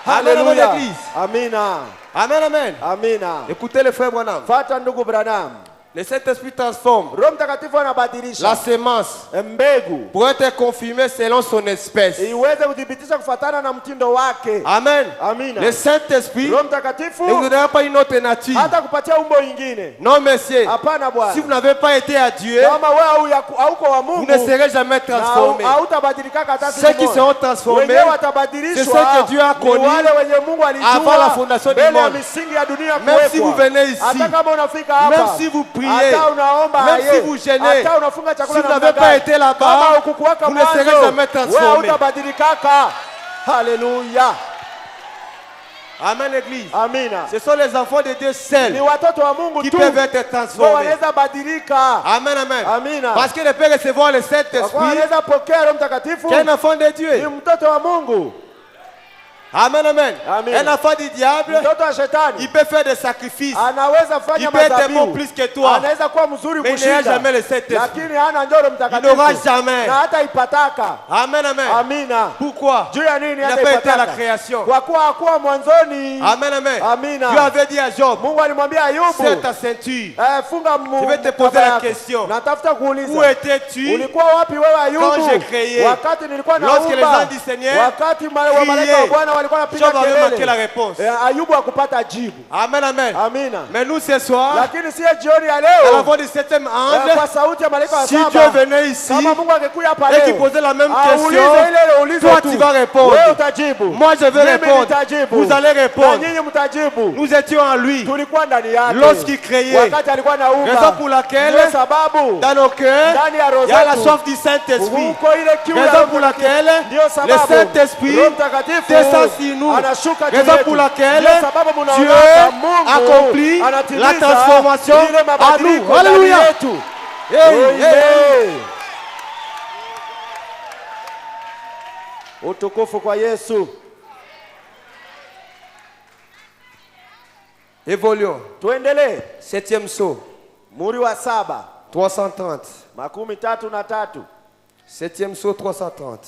Amen, Haleluya. amen, l'église. Amina. Amen, amen. Amina. Écoutez le frère Branham. Fata ndugu Branham. Le Saint-Esprit transforme Roho Mtakatifu anabadilisha la semence mbegu pour être confirmée selon son espèce. iweze kudhibitisha kufatana na mtindo wake. Amen. Amina. Le Saint-Esprit Roho Mtakatifu ne vous donnera pas une autre nature. hata kupatia umbo ingine. Non, monsieur. Hapana Bwana. Si vous n'avez pas été à Dieu, Kama wewe hauko wa vous Mungu ne serez jamais transformé. na hautabadilika hata siku Ceux qui moja. seront transformés, Wenyewe watabadilishwa. c'est ceux que Dieu a Ni connus wale wenye Mungu alijua avant la fondation du mbele ya monde. misingi ya dunia Même kuwekwa. si vous venez ici, hata kama unafika hapa, même si vous priez, hata unaomba même aye, si vous gênez, hata unafunga chakula si vous na n'avez pas mnagani, été là-bas, kama hukukuwaka vous ne serez mwanzo, jamais transformé. wewe hautabadilikaka. Haleluya. Amen, l'église. Amina. Ce sont les enfants de Dieu seuls Ni watoto wa Mungu qui tu peuvent être ndio transformés. wanaweza badilika. Amen, amen. Amina. Parce que ne peut recevoir le Kwa kuwa Saint-Esprit anaweza pokea Roho Mtakatifu qu'un enfant de ni Dieu. mtoto wa Mungu. Amen, amen. Amen. Un enfant du diable, Mtoto wa shetani il peut faire des sacrifices. anaweza Il fanya peut être bon madhabihu, plus que toi. anaweza kuwa mzuri Mais il n'aura kushinda, jamais le Saint-Esprit. lakini hana njoo Roho Il Mtakatifu n'aura jamais. na hata ipataka. Amen, amen. Amina. Pourquoi? Juu ya nini Il n'a hata pas été à la ipataka? création. Kwa kuwa hakuwa mwanzoni. Amen, amen. Amina. Dieu avait dit à Job, Mungu alimwambia Ayubu, serre ta ceinture. funga Je vais te poser mkanda la yako. question. Natafuta Où kuuliza, étais-tu ulikuwa wapi wewe Ayubu quand j'ai créé? wakati nilikuwa Lorsque les naumba, anges du Seigneur wakati wa malaika wa Bwana walikuwa Job wanapiga avait manqué la kelele, réponse. Ayubu hakupata jibu. Amen, amen. Amina. Mais nous, ce soir, Lakini siye jioni ya à la leo, voix du septième kwa ange, sauti ya malaika wa si Dieu saba, venait ici kama Mungu angekuja hapa et qu'il leo posait la même aulize question, ile ulizo toi, tu, tu vas répondre. wewe utajibu, Moi, je vais mimi répondre. nitajibu, Vous allez na répondre. nyinyi mtajibu. Nous étions en lui. Tulikuwa ndani yake Lorsqu'il créait. wakati alikuwa anaumba. Raison pour laquelle, Ndio sababu dans nos cœurs, ndani ya roho il y a la zetu soif du Saint-Esprit. huko ile kiu ya Raison Roho pour Mtakatifu. laquelle Ndio le sababu Saint-Esprit Roho Mtakatifu descend sur nous. anashuka juu Raison yetu. pour laquelle Ndio sababu Dieu mnaona Mungu accomplit anatimiza la transformation ile à mabadiliko nous. Alléluia. ndani yetu. Hey, Oh, hey, yeah. Utukufu kwa Yesu. Évoluons. Tuendelee. 7e saut. Muri wa 7 330. 33. 7e saut 330.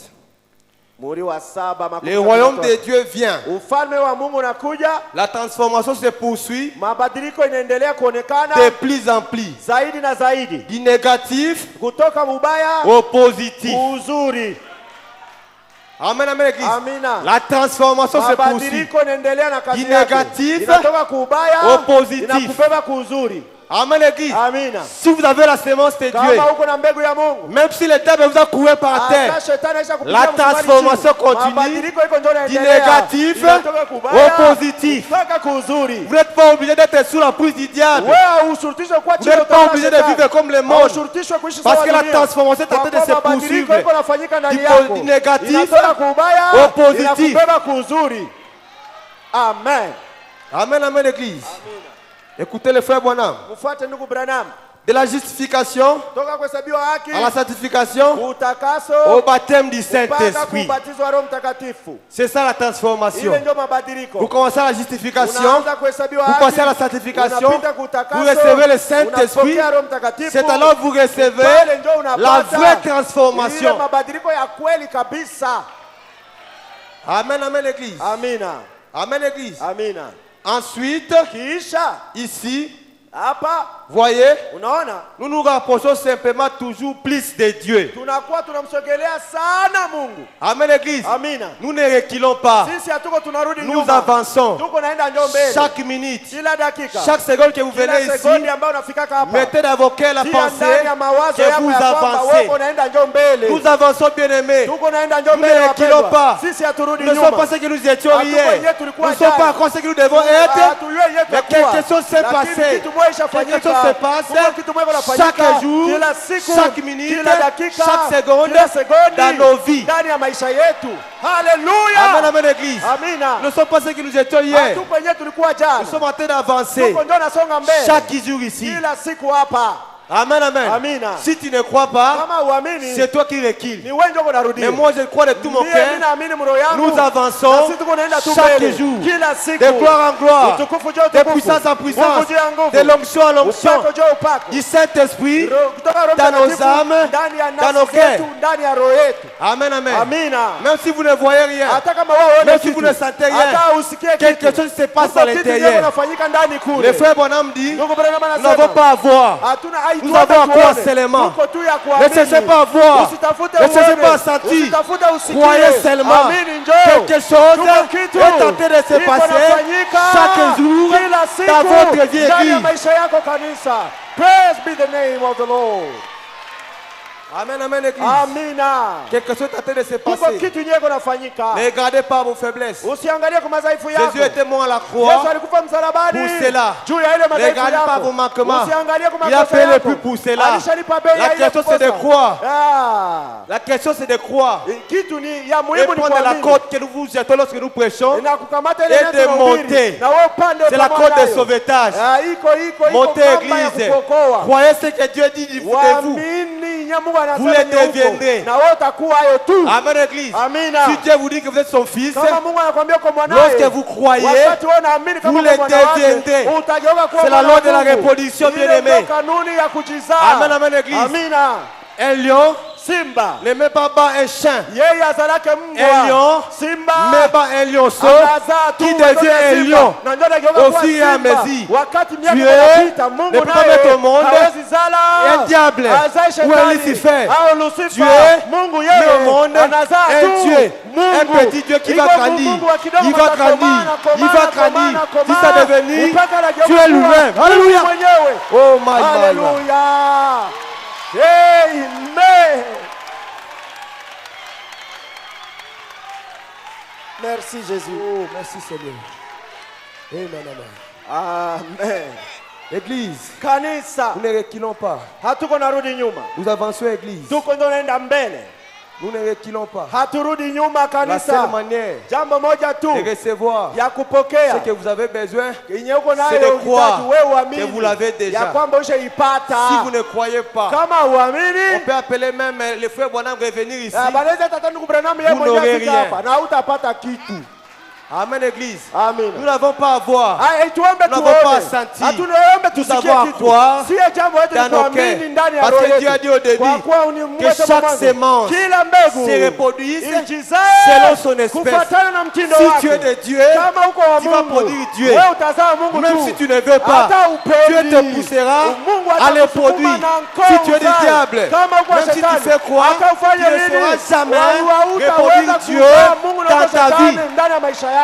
Muri wa 7 Le royaume de Dieu vient. Ufalme wa Mungu unakuja. La transformation se poursuit Mabadiliko inaendelea kuonekana de plus en plus. zaidi na zaidi, Du négatif kutoka mubaya au positif. uzuri. Amen, amen, église. Amina. La transformation se poursuit. Mabadiliko inaendelea na kazi Du yake. négatif Inatoka kubaya au positif. inakubeba kuzuri. Amen, l'église. Amina. Si vous avez la sémence de Dieu, Kama uko na mbegu ya Mungu, même si le diable vous a couru par terre, hata shetani aisha kupiga la msumari transformation chini. continue Mabadiliko iko ndio du yanaendelea. négatif Inatoka kubaya au positif. kutoka kuzuri. Vous n'êtes pas obligé d'être sous la prise du diable. Wewe ushurutishwe kwa Vous chini n'êtes pas kutoka obligé de shetani. vivre comme le monde. Ushurutishwe kuishi Parce sawa que la dunia. transformation est en train de Kwa se kuwa mabadiliko poursuivre. iko yanafanyika ndani Du yako. négatif Inatoka kubaya au positif. inakubeba kuzuri. Amen. Amen, amen, l'église. Écoutez le frère Branham. Mfuate ndugu Branham. de la justification toka kuhesabiwa haki à la sanctification utakaso au baptême du mpaka Saint-Esprit. kubatizwa Roho Mtakatifu. C'est ça la transformation. Ile ndio mabadiliko. Vous commencez à la justification, Unaanza kuhesabiwa vous haki, passez à la sanctification, unapita kutakaso, vous recevez le Saint-Esprit. unapokea Roho Mtakatifu. C'est alors que vous recevez Pale ndio unapata la vraie ile transformation. mabadiliko ya kweli kabisa. Amen, amen, l'église. Amina. Amen, l'église. Amina. Ensuite, Kisha ici, hapa voyez, unaona nous nous rapprochons simplement toujours plus de Dieu. tunakuwa tunamsogelea sana Mungu. Amen, l'église. Amina. Nous ne reculons pas. Sisi hatuko tunarudi Nous nyuma. avançons. Tuko naenda njoo mbele. Chaque minute, Kila dakika. chaque seconde que vous Kila venez ici, sekondi ambayo unafika hapa. mettez dans vos cœurs la Tia pensée ndani ya mawazo que yako vous ya kwamba avancez. wewe unaenda njoo mbele. Nous avançons, bien-aimés. Tuko naenda njoo Nous mbele ne reculons wapendwa. pas. Sisi haturudi Nous ne sommes nyuma. pas ce que nous étions Hatuko hier. yenyewe tulikuwa Nous ne sommes jana. pas encore ce que nous devons être. Hatujui yenyewe Mais tutakuwa. quelque chose s'est Lakini passé. kitu moja ishafanyika. Quelque chose se passe Kuna kitu moja kinafanyika. chaque jour, Kila siku, chaque minute, kila dakika, chaque seconde kila sekondi, dans nos vies. ndani ya maisha yetu. Haleluya. Amen, amen, l'église. Amina. Nous ne sommes pas ce que nous étions hier. Hatuko yenyewe tulikuwa jana. Nous sommes en train d'avancer Tuko ndio nasonga mbele. chaque jour ici. Kila siku hapa. Amen, amen. Amina. Si tu ne crois pas, Kama uamini, c'est toi qui recules. ni wewe ndio unarudia. Mais moi, je crois de tout mon Mimi cœur. ninaamini moyo yangu. Nous avançons Na sisi tuko naenda tu chaque mbele. jour, Kila siku. de gloire en gloire, Utukufu juu ya de utukufu. puissance en puissance, Nguvu juu ya nguvu. de l'onction en l'onction, Upako juu ya upako. du Saint-Esprit Kutoka Roho dans nos Mtakatifu, âmes, ndani ya dans nos nafsi zetu, cœurs. ndani ya roho yetu. Amen, amen. Amina. Même si vous ne voyez rien, Hata kama wewe uone même si kitu, vous ne sentez rien, hata usikie quelque kitu, chose se passe kuko à kitu l'intérieur. yenyewe inafanyika ndani kule. Le frère Bonhomme dit, Ndugu Branham nous anasema, n'avons pas à voir. hatuna Nous avons à croire tuone. seulement. Tuko tu ya Ne kuamini. cherchez pas à voir. Usitafute Ne cherchez uone. pas à sentir. Usitafute usikie. Croyez seulement. Amini njoo. Quelque chose Tuko kitu. est en train de se Iko passer nafanyika. chaque jour Kila siku. dans votre vie Ndani ya église. maisha yako kanisa. Praise be the name of the Lord. Amen, amen, l'église. Amina. Quelque chose est en train de se Kuko passer. kitu nyeko nafanyika. Ne regardez pas vos faiblesses. Usiangalie kwa madhaifu yako. Jésus était mort à la Yesu croix. alikufa msalabani. Pour cela. Juu ya ile Ne madhaifu regardez pas yako. vos manquements. Usiangalie kwa Il a makosa payé le yako. prix pour cela. Alishalipa bei La ya ile question c'est de kukosa. croire. Ah. La question c'est de croire. Kitu ni ya Et muhimu ni prendre la kuamini. côte que nous vous jetons lorsque nous prêchons. Na kukamata ile Et neno de tunahubiri. monter. Na wewe upande C'est la pamoja côte de nayo. sauvetage. Ah, iko Montez kamba ya église. kukuokoa. Croyez ce que Dieu dit de vous. Waamini ya Mungu anasema Vous le ni huko. deviendrez. Na wewe utakuwa hayo tu. Amen, église. Amina. Si Dieu vous dit que vous êtes son fils, Kama Mungu anakuambia kwa mwanae. lorsque vous croyez, wakati wewe unaamini kama vous kwa le mwana wake, deviendrez. utageuka kuwa C'est la mwana loi wa de la Mungu. reproduction, Ile bien-aimé. ndio kanuni ya kujizaa. Amen, amen, église. Amina. Un lion Simba. ne met pas bas un chien. Yeye azalake mbwa. Un lion Simba. met pas un lionceau Anazaa tu qui watoto devient ya un simba. lion. Na ndio anageuka Au kuwa fur et à simba. mesure. Wakati miaka Dieu inapita, Mungu ne peut pas naye mettre au monde hawezi zala un diable azae ou un shetani Lucifer. au Lucifer. Dieu Mungu met yeye au monde anazaa un tu Dieu, Mungu. un petit Dieu qui va Iko grandir. Mungu wa kidogo Il va atakomana, grandir. Il komana, va grandir. komana, Jusqu'à komana, devenir mpaka anageuka Dieu kuwa lui-même. Mungu Alléluia. mwenyewe. Oh my God. Alléluia. Amen. Merci Jésus. Oh, merci Seigneur. Amen, amen. Amen. Église, Kanisa, nous ne reculons pas. hatuko narudi nyuma. Nous avançons, Église. Tuko ndo naenda mbele. Nous ne reculons pas. Haturudi nyuma La seule kanisa. manière Jambo moja tu de recevoir ya kupokea ce que vous avez besoin, yenye uko c'est nayo de croire uhitaji wewe uamini que vous l'avez déjà. ya kwamba ushaipata. si vous ne croyez pas, Kama on uamini peut appeler même le frère Bonham revenir ici. banaweza hata ndugu Branham yeye Vous mwenyewe n'aurez afika rien. hapa na hutapata kitu. Amen, Église. Amina. Nous n'avons pas à voir. Tuombe Nous n'avons pas à tuone. sentir. Hatunaombe Nous tusikie avons à kitu. croire Si jambo letu dans ni nos kuamini cœurs. ndani ya Parce roho que Dieu a yetu. dit au début Kwa kuwa ni que Mungu chaque mwanzo. sémence Kila mbegu se reproduise ijizae selon son espèce. kufuatana na mtindo Si wake. tu es de Dieu, Kama uko wa tu vas Mungu, produire Dieu. wewe utazaa Mungu Même tu. si tu ne veux pas, Hata upendi. Dieu te poussera Mungu à le atakusukuma produire. na mkono Si tu es du uzae. diable, Kama uko wa même si tu shetani, fais quoi, hata ufanye tu ne nini, sauras jamais wewe reproduire hutaweza Dieu kuzaa Mungu na dans ta shetani vie. ndani ya maisha yako.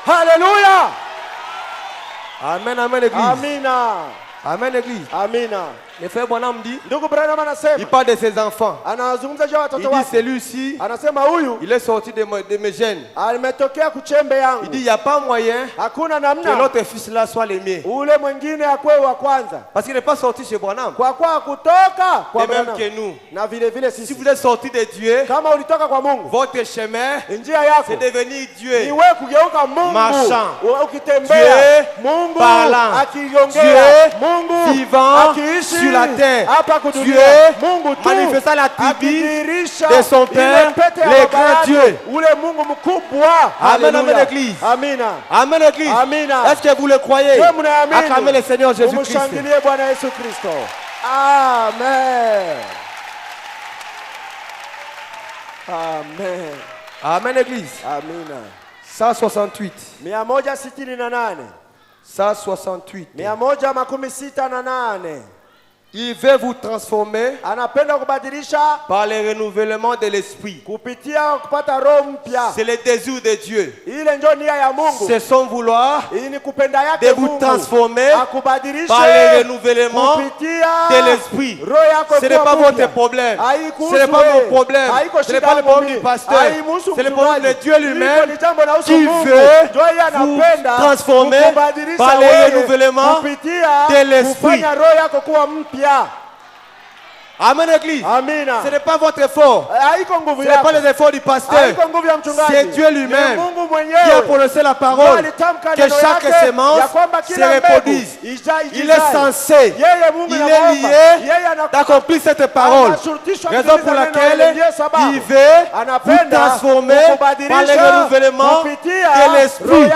Haleluya. Amen, amen, Église. Amina. Amen, Église. Amina. Le frère Bonham dit, Ndugu Branham il anasema, parle de ses enfants. anazungumza juu ya Il watoto dit, wake. celui-ci, Anasema huyu il est sorti de mes gènes. ametokea kuchembe Il yangu. dit, il n'y a pas moyen Hakuna que namna l'autre fils-là soit le mien. ule mwingine akwe wa kwanza. Parce qu'il n'est pas sorti chez Bonham. Kwa kuwa kutoka kwa De même Branham. que nous. Na vile vile Si sisi. vous êtes sorti de Dieu, Kama ulitoka kwa Mungu, votre chemin, njia yako c'est devenir ni Dieu. wewe kugeuka Mungu. Marchand. Ukitembea Dieu Mungu parlant. akiongea, Dieu Mungu vivant akiishi sur sur la terre, Dieu manifesta l'attribut de son Père, le grand Dieu. Amen, amen, l'église. Amen, l'église. Est-ce que vous le croyez? Acclamez le Seigneur Jésus-Christ. Amen. Amen. Amen, l'église. Amina. 168. 168. 168. Il veut vous transformer par le renouvellement de l'esprit. C'est le désir de Dieu. C'est son vouloir de vous transformer par le renouvellement de l'esprit. Ce n'est pas votre problème. Ce n'est pas mon problème. Ce n'est pas le problème du pasteur. C'est le problème de Dieu lui-même qui veut vous transformer par le renouvellement de l'esprit. Amen, église. Ce n'est pas votre effort. Ce n'est pas les efforts du pasteur. C'est Dieu lui-même qui a prononcé la parole que chaque sémence se reproduise. Il est censé, il est lié d'accomplir cette parole. Raison pour laquelle il veut vous transformer par le renouvellement de l'esprit.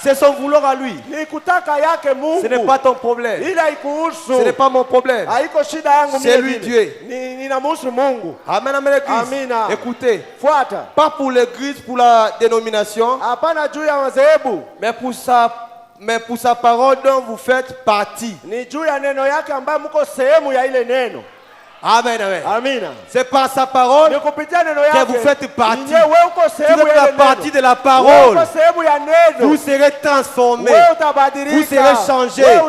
C'est son vouloir à lui. Ce n'est pas ton problème. Ce n'est pas mon problème. C'est lui Dieu. Amen, amen, l'église. Écoutez. Pas pour l'église, pour la dénomination. Mais pour sa parole dont vous faites partie. Amen, amen. C'est par sa parole que vous faites partie. Vous êtes la partie de la parole. Vous serez transformés. Vous serez changés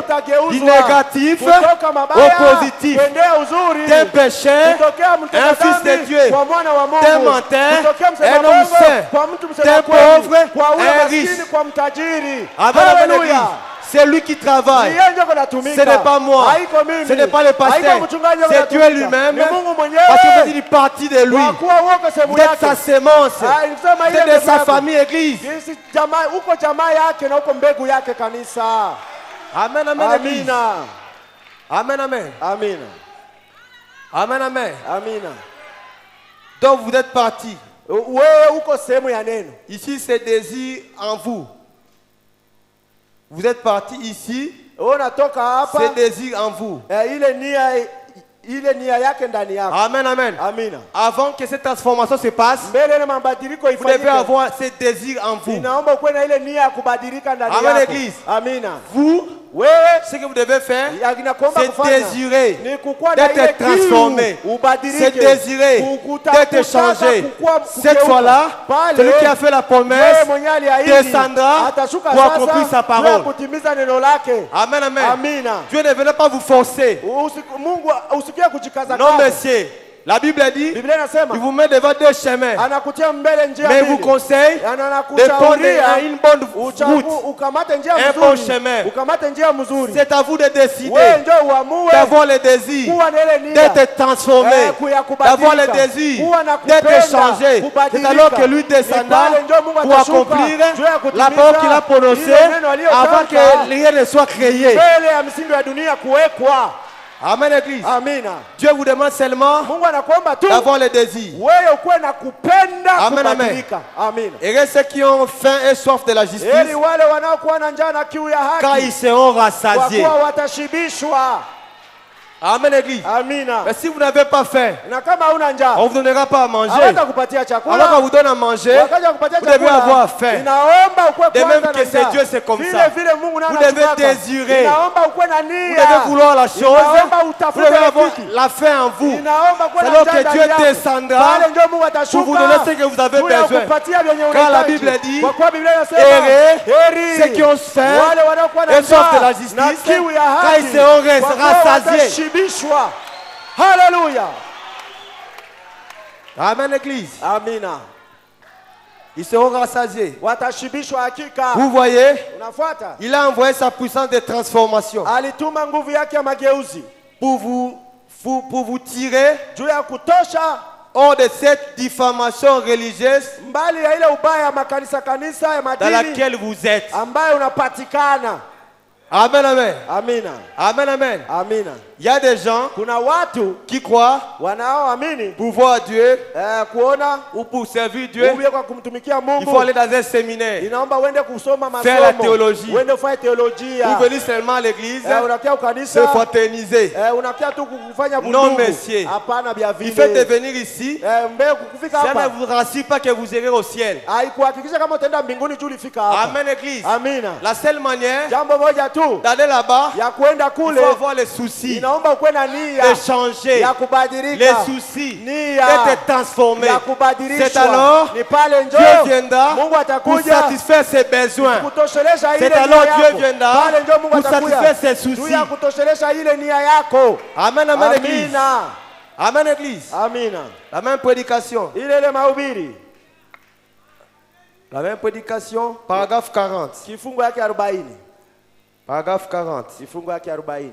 du négatif au positif. D'un pécheur, un fils de Dieu. D'un menteur, un homme saint. D'un pauvre, un riche. Amen, amen. C'est lui qui travaille. Ce n'est pas moi. Ce n'est pas le pasteur. C'est Dieu lui-même. Parce que vous êtes une partie de lui. Vous êtes sa sémence. Vous êtes de sa famille, église. Amen, amen, église. Amen, amen. Amen, amen. Donc vous êtes parti. Ici, c'est désir en vous. Vous êtes parti ici, c'est désir en vous. Amen, amen. Avant que cette transformation se passe, vous devez avoir ce désir en vous. Amen, l'église. Vous, ce que vous devez faire, c'est désirer d'être transformé. C'est désirer d'être changé. Cette fois-là, celui qui a fait la promesse descendra pour accomplir sa parole. Amen, amen. Dieu ne venait pas vous forcer. Non, monsieur. La Bible dit, il vous met devant deux chemins. Mais il vous conseille de prendre une bonne route, un bon chemin. C'est à vous de décider d'avoir le désir d'être transformé, d'avoir le désir d'être changé. C'est alors que lui descendra pour accomplir la parole qu'il a prononcée avant que rien ne soit créé. Amen, église. Dieu vous demande seulement d'avoir le désir. Amen, amen. Et ceux qui ont faim et soif de la justice, quand ils seront rassasiés. Amen, église. Mais si vous n'avez pas faim, on ne vous donnera pas à manger. Alors qu'on vous donne à manger, vous devez avoir faim. De même que c'est Dieu, c'est comme ça. Vous devez désirer. Vous devez vouloir la chose. Vous devez avoir la faim en vous. C'est alors que Dieu descendra pour vous donner ce que vous avez besoin. Car la Bible dit, errez ceux qui ont faim et soif de la justice, car ils seront rassasiés. Alléluia. Amen, l'église. Amina. Ils seront rassasiés. Vous voyez, il a envoyé sa puissance de transformation pour vous tirer hors de cette diffamation religieuse dans laquelle vous êtes. Amen, amen. Amina. Amen, amen. Amina. Il y a des gens Kuna watu qui croient wanaoamini pour voir Dieu kuona ou pour servir Dieu. kwa kumtumikia Mungu. Il faut aller dans un séminaire. Inaomba uende kusoma masomo. Faire la théologie. Uende ufanye teolojia. Pour venir seulement à l'église. Unakia ukanisa. Se fraterniser. Unakia tu kufanya bundugu. Non, monsieur. Hapana bia vile. Il fait de venir ici. Kufika Ça hapa. ne vous rassure pas que vous irez au ciel. Haikuhakikisha kama utaenda mbinguni tu ulifika hapa. Amen, église. Amina. La seule manière Jambo moja tu d'aller là-bas, ya kwenda il kule, faut avoir les soucis inaomba ukuwe na nia de changer, ya kubadilika, les soucis nia d'être transformé. ya kubadilishwa. C'est alors Ni pale njoo Dieu viendra Mungu pour atakuja satisfaire ses besoins. kutoshelesha ile C'est alors nia Dieu yako. viendra Pale njoo Mungu pour atakuja satisfaire ses juu soucis. ya kutoshelesha ile nia yako. Amen, amen, église. Amina. Amen, église. Amina. La même prédication. Ile mahubiri. La même prédication, paragraphe 40. Kifungu yake 40. Paragraphe 40. Kifungu yake 40.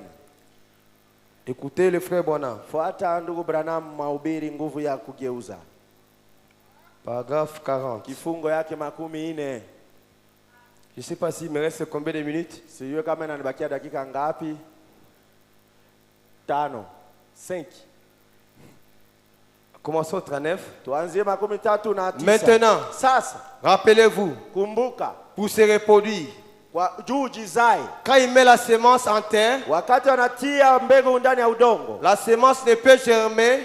Écoutez le frère Bonham. Fuata ndugu Branham mahubiri nguvu ya kugeuza. Paragraphe 40. Kifungu yake 40. Je ne sais pas s'il me reste combien de minutes. Sijui kama inanibakia dakika ngapi. 5. Commençons au 39. Tuanzie 39. Maintenant, Sasa rappelez-vous, kumbuka pour se reproduire, juu jizai. quand il met la semence en terre, Wakati wanatia mbegu ndani ya udongo, la semence ne peut germer,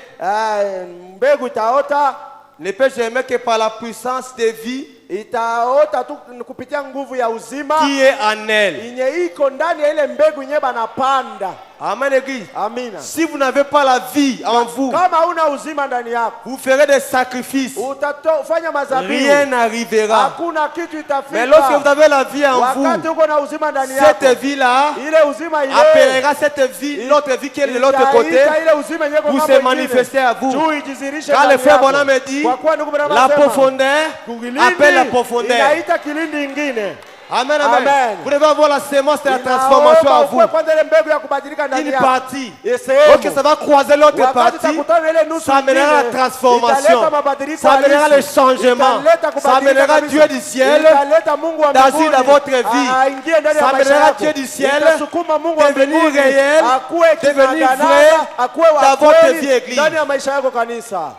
mbegu itaota, ne peut germer que par la puissance de vie itaota tu kupitia nguvu ya uzima qui est en elle. yenye iko ndani ya ile mbegu yenye banapanda. Amen, église. Amina. Si vous n'avez pas la vie en vous, Kama huna uzima ndani yako, vous ferez des sacrifices. utafanya mazabihu, Rien n'arrivera. hakuna kitu itafika. Mais lorsque vous avez la vie en wakati vous, uko na uzima ndani yako, cette vie-là ile uzima ile appellera cette vie, l'autre vie qui est de l'autre côté, ile uzima yenye pour se manifester à vous. juu ijizirishe Quand le ndani frère yako. Bonham me dit, Kwa kuwa ndugu Branham la anasema, profondeur kilindi appelle la profondeur. inaita kilindi ingine. Amen, amen, Amen. Vous devez avoir la semence de la transformation à vous. Kwanza ile mbegu ya kubadilika ndani Une yako. partie. Sehemu. Ok, ça va croiser l'autre Wakati partie. utakutana ile nusu Ça amènera la ingine, transformation. italeta mabadiliko Ça amènera le halisi. changement. Italeta Ça kubadilika amènera kabisa. Dieu du ciel Italeta Mungu wa d'agir mbinguni dans votre vie. aingie ndani ya Ça maisha amènera yako. Dieu du ciel Itasukuma Mungu wa devenir mbinguni réel, akuwe devenir kinaganaga, vrai akuwe wa dans votre kweli vie, église. ndani ya maisha yako kanisa.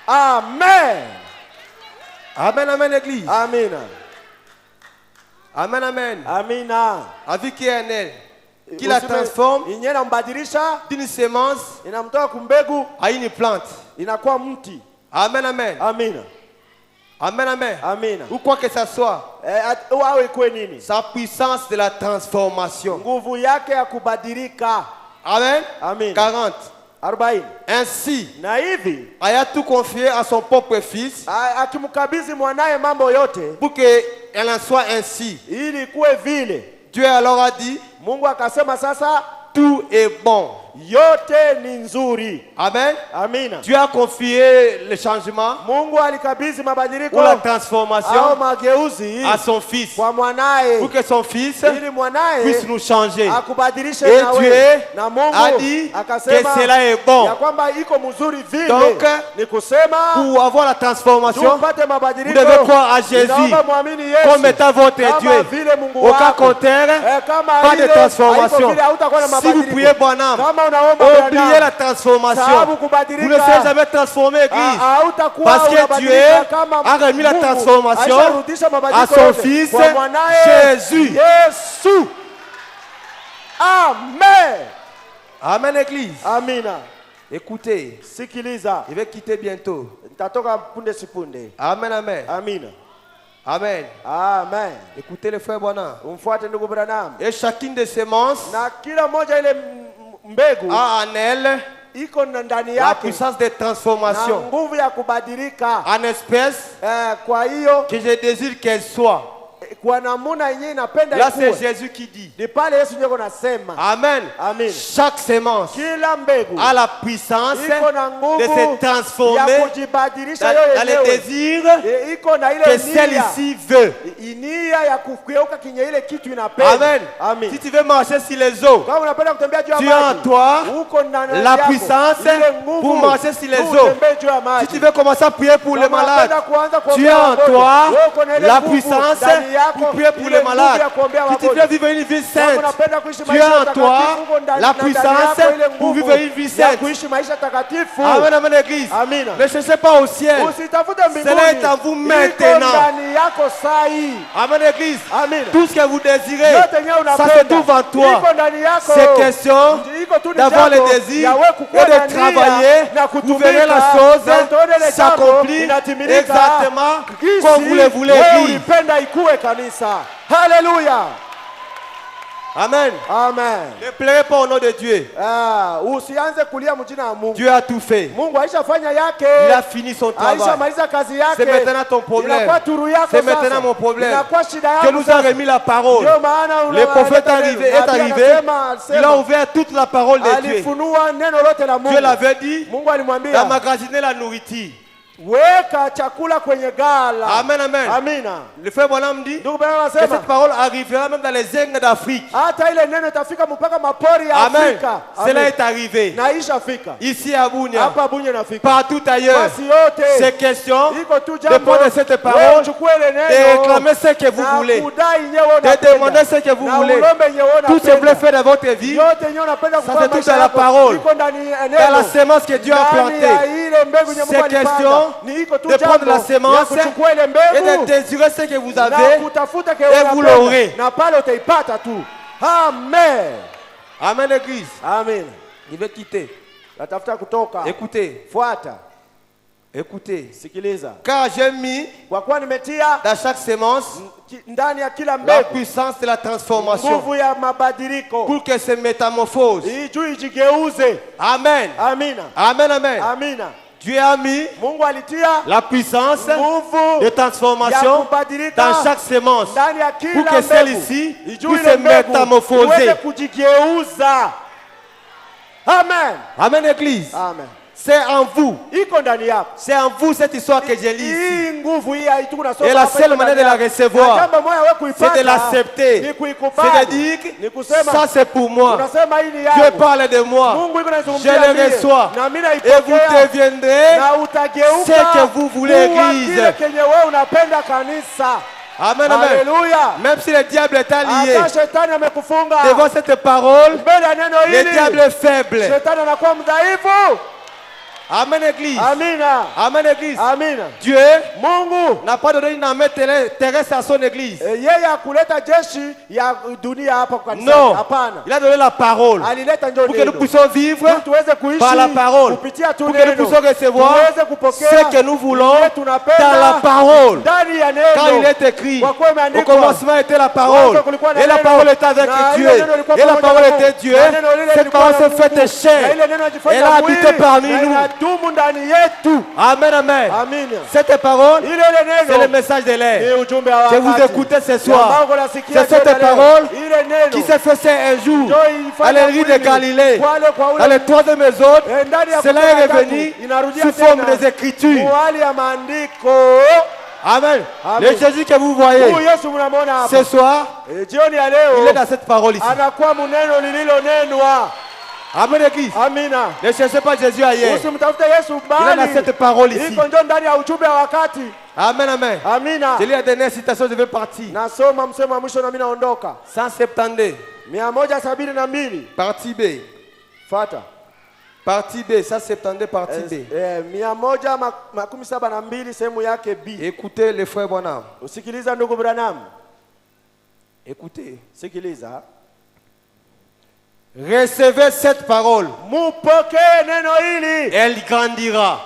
Amen. Amen, amen, église. Amina. Amen, amen. Amina. La vie qui est en elle, qui la transforme Yenye inambadilisha, d'une semence inamtoa kumbegu, à une plante. inakuwa mti. Amen, amen. Amina. Amen, amen. Amina. Ou quoi que ça soit, Wawe kwe nini? sa puissance de la transformation. Nguvu yake ya kubadilika. Amen. Amen. 40. 40. Ainsi, Na hivi ayant tout confié à son propre fils, akimkabidhi mwanaye mambo yote pour qu'elle en soit ainsi. ili kuwe vile. Dieu alors a dit, Mungu akasema sasa tout est bon. yote ni nzuri. Amen. Amina. Dieu a confié le changement Mungu alikabidhi mabadiliko ou la au transformation mageuzi à son fils, kwa mwanaye pour que son fils ili mwanaye puisse nous changer. akubadilishe Et na Dieu wewe. Na Mungu a dit akasema que cela est bon. ya kwamba iko mzuri vile. Donc, ni kusema pour avoir la transformation, tupate vous mabadiliko. devez croire à Jésus Inaomba muamini Yesu comme étant votre kama Dieu. vile Mungu Au cas wako. contraire, Kama pas de ile transformation. haiko vile, hautakuwa na Si vous mabadiliko. priez Bonham, Kama unaomba oubliez la transformation. sababu kubadilika, Vous ne serez jamais transformé, Église. hautakuwa Parce que unabadilika Dieu kama a remis la Mungu transformation aisharudisha mabadiliko à son yote Fils kwa mwanaye Jésus. Yesu. Amen. Amen, Église. Amina. Écoutez, Sikiliza. je vais quitter bientôt. Nitatoka punde sipunde. Amen, amen. Amina. Amen. Amen. Écoutez le frère Bonham. Umfuate ndugu Branham. Et chacune des semences Na kila moja ile mbegu a en elle iko ndani la yake puissance de na transformation nguvu ya kubadilika. en espèce Kwa hiyo que je désire qu'elle soit. kwa namuna yenyewe inapenda Là, c'est ikuwe. Jésus qui dit. Ni pale Yesu ndiye anasema. Amen. Amen. Chaque semence Kila mbegu a la puissance iko na nguvu de se transformer ya kujibadilisha dans yeye les yenyewe. désirs Iko na ile que celle-ci veut. nia ya kugeuka kinye ile kitu inapenda. Amen. Amen. Si tu veux marcher sur les eaux, Kama unapenda kutembea juu ya tu as en maji, toi uko ndani la yako puissance ile nguvu pour marcher sur les eaux. utembee juu ya Si maji. tu veux commencer à prier pour les Kama malades, unapenda kuanza tu kuombea as en wagonjwa, toi wewe uko na ile la nguvu puissance ndani pour prier pour les malades, que tu veux vivre une vie sainte, tu as en toi la puissance pour vivre une vie sainte. Amen, amen, l'église. Ne cherchez pas au ciel. Cela est en vous maintenant. Amen, l'église. Tout ce que vous désirez, ça se trouve en toi. C'est question d'avoir le désir et de travailler. Vous verrez la chose s'accomplir exactement comme vous le voulez. Alléluia. Amen. Amen. Ne pleurez pas au nom de Dieu. Dieu a tout fait. Il a fini son travail. C'est maintenant ton problème. C'est maintenant mon problème. Que nous a remis la parole. Le prophète est arrivé. Il a ouvert toute la parole de Dieu. Dieu l'avait dit d'emmagasiner la nourriture. Weka chakula kwenye gala. Amen, amen. Amina. Le frère Bonhomme dit que cette parole arrivera même dans les zincs d'Afrique. Amen. Cela est arrivé. Ici à Bunia. Partout ailleurs. C'est question de prendre cette parole, de réclamer ce que vous voulez, de demander ce que vous voulez. Tout ce que vous voulez faire dans votre vie, ça se trouve dans la parole, dans la semence que Dieu a plantée. C'est question de prendre la semence et de désirer ce que vous avez et vous l'aurez. Amen. Amen, l'église. Amen. Il veut quitter. Écoutez. Écoutez. Car j'ai mis dans chaque semence la puissance de la transformation pour que se métamorphose. Amen. Amen, amen. Dieu a mis la puissance de transformation dans chaque semence pour que celle-ci puisse se métamorphoser. Amen. Amen, Église. Amen. C'est en vous. C'est en vous cette histoire que j'ai lue ici. Et la seule manière de la recevoir, c'est de l'accepter. C'est de dire que ça c'est pour moi. Dieu parle de moi. Je le reçois. Et vous deviendrez ce que vous voulez, Église. Amen, amen. Alléluia. Même si le diable est allié devant cette parole, le diable est faible. Amen, Église. Amina. Amen, Église. Amina. Dieu n'a pas donné une armée terrestre à son Église. Non. Il a donné la parole pour que nous puissions vivre par la parole, pour que nous puissions recevoir ce que nous voulons dans la parole. Quand il est écrit, au commencement était la parole, et la parole était avec Dieu, et la parole était Dieu. Cette parole s'est faite chair, elle a habité parmi nous. Amen, amen. Cette parole, c'est le message de l'air que vous écoutez ce soir. C'est cette parole qui s'est faite un jour à l'Église de Galilée, dans les troisième épître. Cela est revenu sous forme des Écritures. Amen. Le Jésus que vous voyez ce soir, il est dans cette parole ici. Amen, Église. Amina. Ne cherchez pas Jésus ailleurs. Il est dans cette parole ici. Amen, amen. Amina. Je lis la dernière citation, je vais partir. 172. Partie B. Fata. Partie B, 172, partie B. Écoutez les frères Branham. Écoutez. Recevez cette parole. Elle grandira.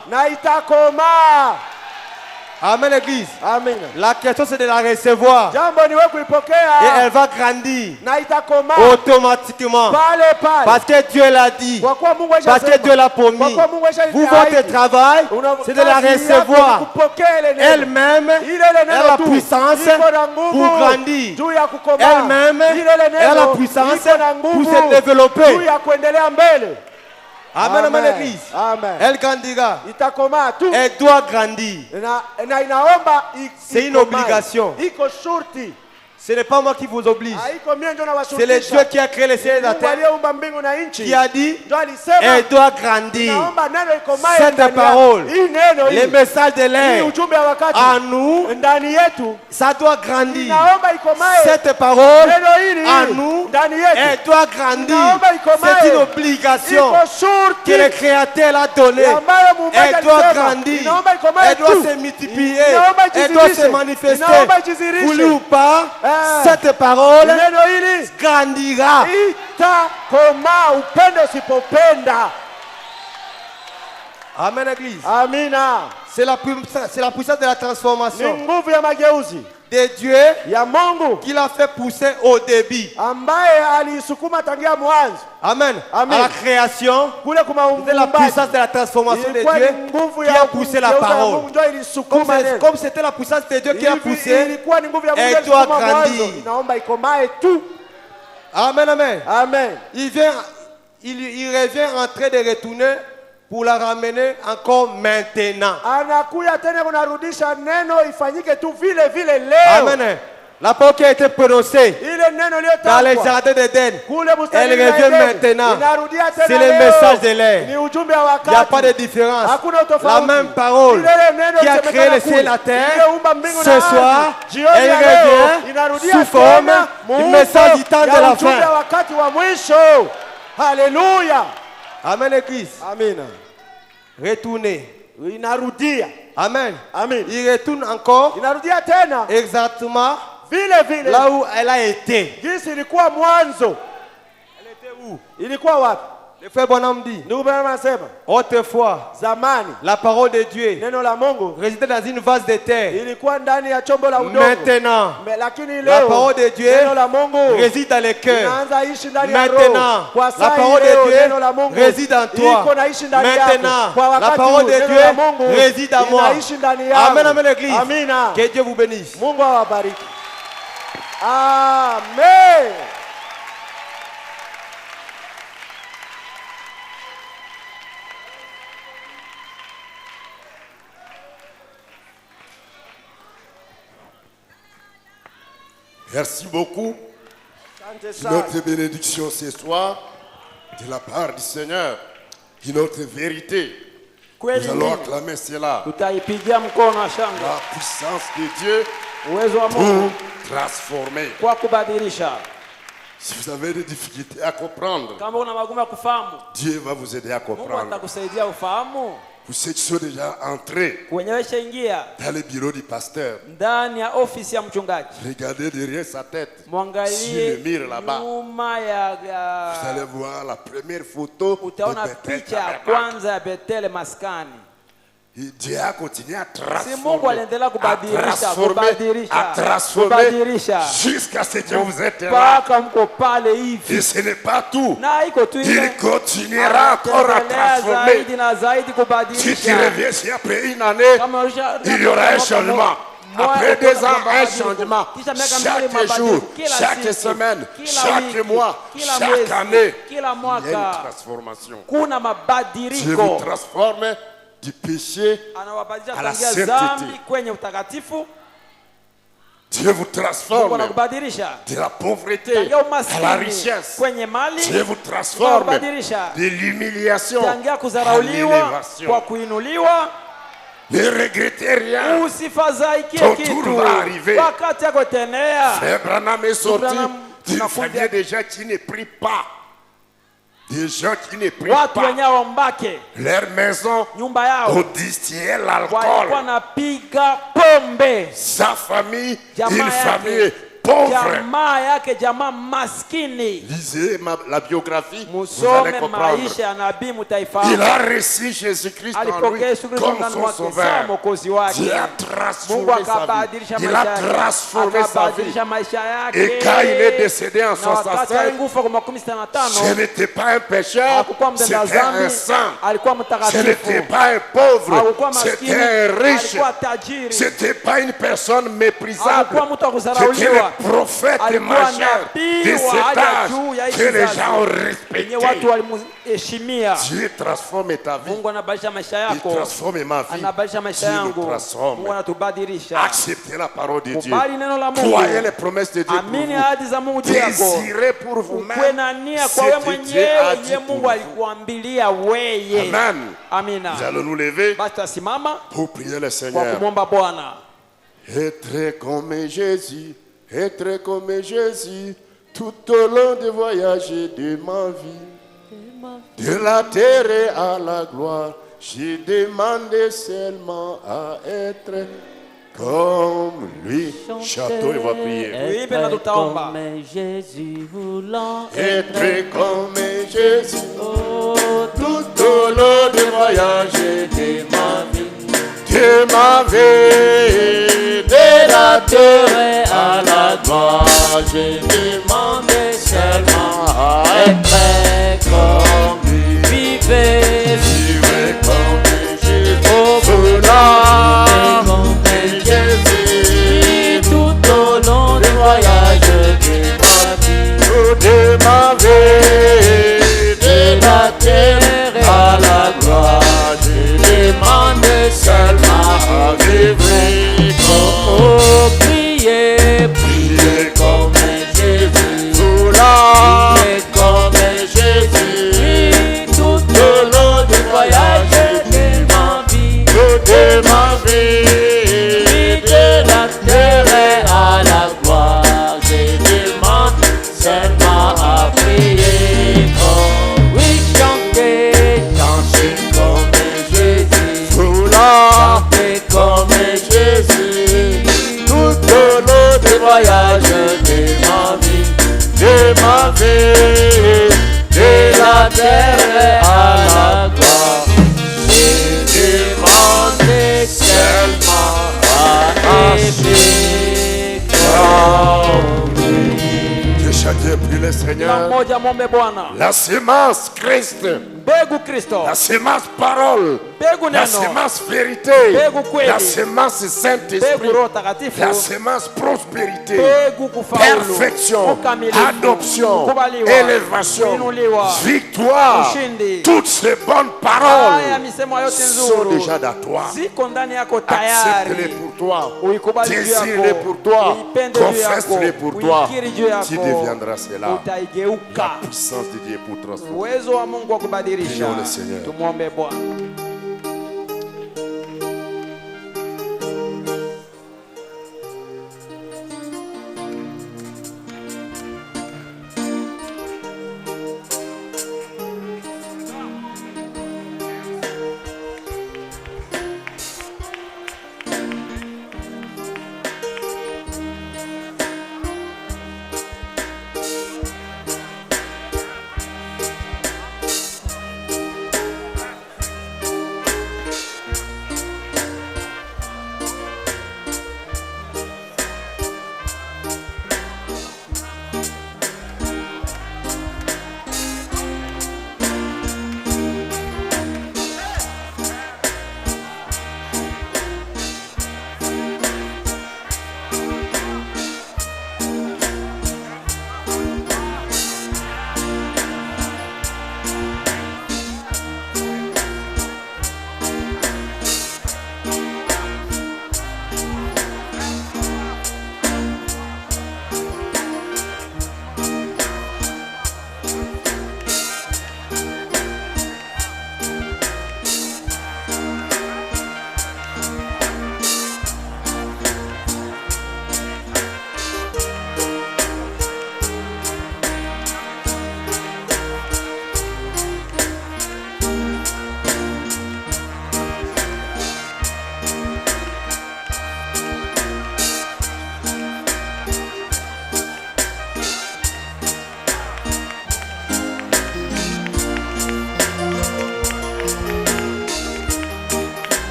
Amen, Église. Amen. La question c'est de la recevoir. Et elle va grandir automatiquement. Parce que Dieu l'a dit. Parce que Dieu l'a promis. Vous, votre travail, c'est de la recevoir. Elle-même, elle a la puissance pour grandir. Elle-même, elle a la puissance pour se développer. Amen, amen, Église. Amen. Elle grandira. Elle doit grandir. C'est une obligation. Ce n'est pas moi qui vous oblige. C'est le Dieu qui a créé les cieux et la terre, qui a dit, elle doit grandir. Cette parole, les messages de l'air, en nous, ça doit grandir. Cette parole, en nous, elle doit grandir. C'est une obligation que le Créateur a donnée. Elle doit grandir. Elle doit se multiplier. Elle doit se manifester. Voulu ou pas, cette parole grandira. Amen, Église. C'est la puissance de la transformation de Dieu qui l'a fait pousser au début. Amen. À la création, c'est la puissance de la transformation de Dieu qui a poussé la parole. Comme c'était la puissance de Dieu qui a poussé, elle doit grandir. Amen, amen. Il revient en train de retourner pour la ramener encore maintenant. Amen. La parole qui a été prononcée dans les jardins d'Éden, elle revient maintenant. C'est le message de l'air. Il n'y a pas de différence. La même parole qui a créé le ciel et la terre, ce soir, elle revient sous forme du message du temps de la fin. Alléluia. Amen, Église. Amen. Retournez. Inarudia. Amen. Amen. Il retourne encore. Inarudia tena. Exactement Vile. là où elle a été. Jinsi ilikuwa mwanzo. Elle était où? Ilikuwa wapi? Le frère Bonhomme dit, autrefois, la parole de Dieu résidait dans une vase de terre. Maintenant, la parole de Dieu réside dans les cœurs. Maintenant, la parole de Dieu réside en toi. Maintenant, la parole de Dieu réside en moi. Amen, amen, l'église. Que Dieu vous bénisse. Amen. Merci beaucoup de notre bénédiction ce soir, de la part du Seigneur, de notre vérité. Nous allons acclamer cela. La puissance de Dieu pour transformer. Si vous avez des difficultés à comprendre, Dieu va vous aider à comprendre. Pour ceux qui sont déjà entrés dans le bureau du pasteur, regardez derrière sa tête, sur le mur là-bas. Vous allez voir la première photo de Bethel Tabernacle. Dieu a continué à transformer jusqu'à ce que vous êtes là. Et ce n'est pas tout. Il continuera encore à transformer. Si tu reviens ici après une année, il y aura un changement. Après 2 ans, un changement. Chaque jour, chaque semaine, chaque mois, chaque année, il y a une transformation. Dieu vous transforme du péché à la sainteté. Dieu vous transforme de la pauvreté à la richesse. Dieu vous transforme de l'humiliation à l'élévation. Ne regrettez rien. Ton tour va arriver. Frère Branham est sorti d'une famille de gens qui ne prient pas. Des gens qui ne prient pas. Leur maison ont distillé l'alcool. Sa famille, une famille pauvre. Lisez la biographie, vous allez comprendre. Il a reçu Jésus-Christ en lui comme son sauveur. Dieu a transformé sa vie. Il a transformé sa vie. Et quand il est décédé en 65, ce n'était pas un pécheur, c'était un saint. Ce n'était pas un pauvre, c'était un riche. Ce n'était pas une personne méprisable. C'était le prophète majeur de cet âge que les gens ont respecté. Dieu transforme ta vie. Il transforme ma vie. Dieu nous transforme. Acceptez la parole de Dieu. Croyez les promesses de Dieu pour vous. Désirez pour vous-même ce que Dieu a dit pour vous. Amen. Nous allons nous lever pour prier le Seigneur. Être comme Jésus, être comme Jésus, tout au long du voyage de ma vie. De la terre à la gloire, j'ai demandé seulement à être comme lui. Château, il va prier. Être comme Jésus, voulant être comme Jésus, tout au long du voyage de ma vie. De ma vie, de la terre à la gloire, j'ai demandé seulement à être comme lui. Vivez comme Jésus, voulant comme Jésus, tout au long du voyage de ma vie, de la terre à la gloire, j'ai demandé seulement à vivre comme prier comme Jésus, voulant comme Jésus, tout au long du voyage de ma vie, de la terre à la gloire, je demande seulement à prier comme oui, chanter comme Jésus, chanter comme Jésus, tout au long du voyage de ma vie, de la terre à la gloire, j'ai demandé seulement à aimer comme lui. Que chacun prie le Seigneur. La semence Christ. La semence parole, la semence vérité, la semence Saint-Esprit, la semence prospérité, perfection, adoption, élévation, victoire. Toutes ces bonnes paroles sont déjà dans toi. Accepte-les pour toi, désire-les pour toi, confesse-les pour toi. Tu deviendras cela. La puissance de Dieu pour transformer. Prions le Seigneur.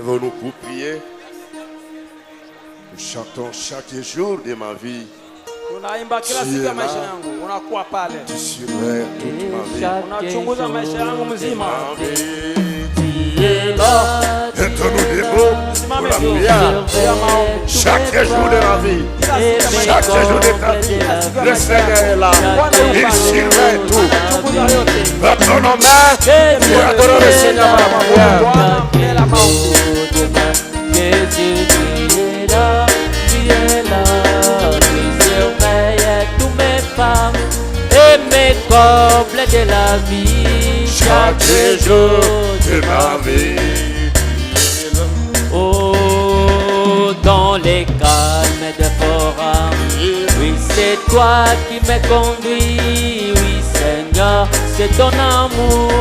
Lève-nous pour prier. Nous chantons chaque jour de ma vie. Tu surveilles toute ma vie. Donne-nous des mots pour la prière. Chaque jour de ma vie, chaque jour de ta vie, le Seigneur est là. Il surveille tout. Va ton nom pour adorer le Seigneur à la prière. Jésus, tu es là, tu surveilles tous mes femmes et mes combles de la vie. Chaque jour de ma vie. Oh, dans les calmes de forum, oui, c'est toi qui me conduis. Oui, Seigneur, c'est ton amour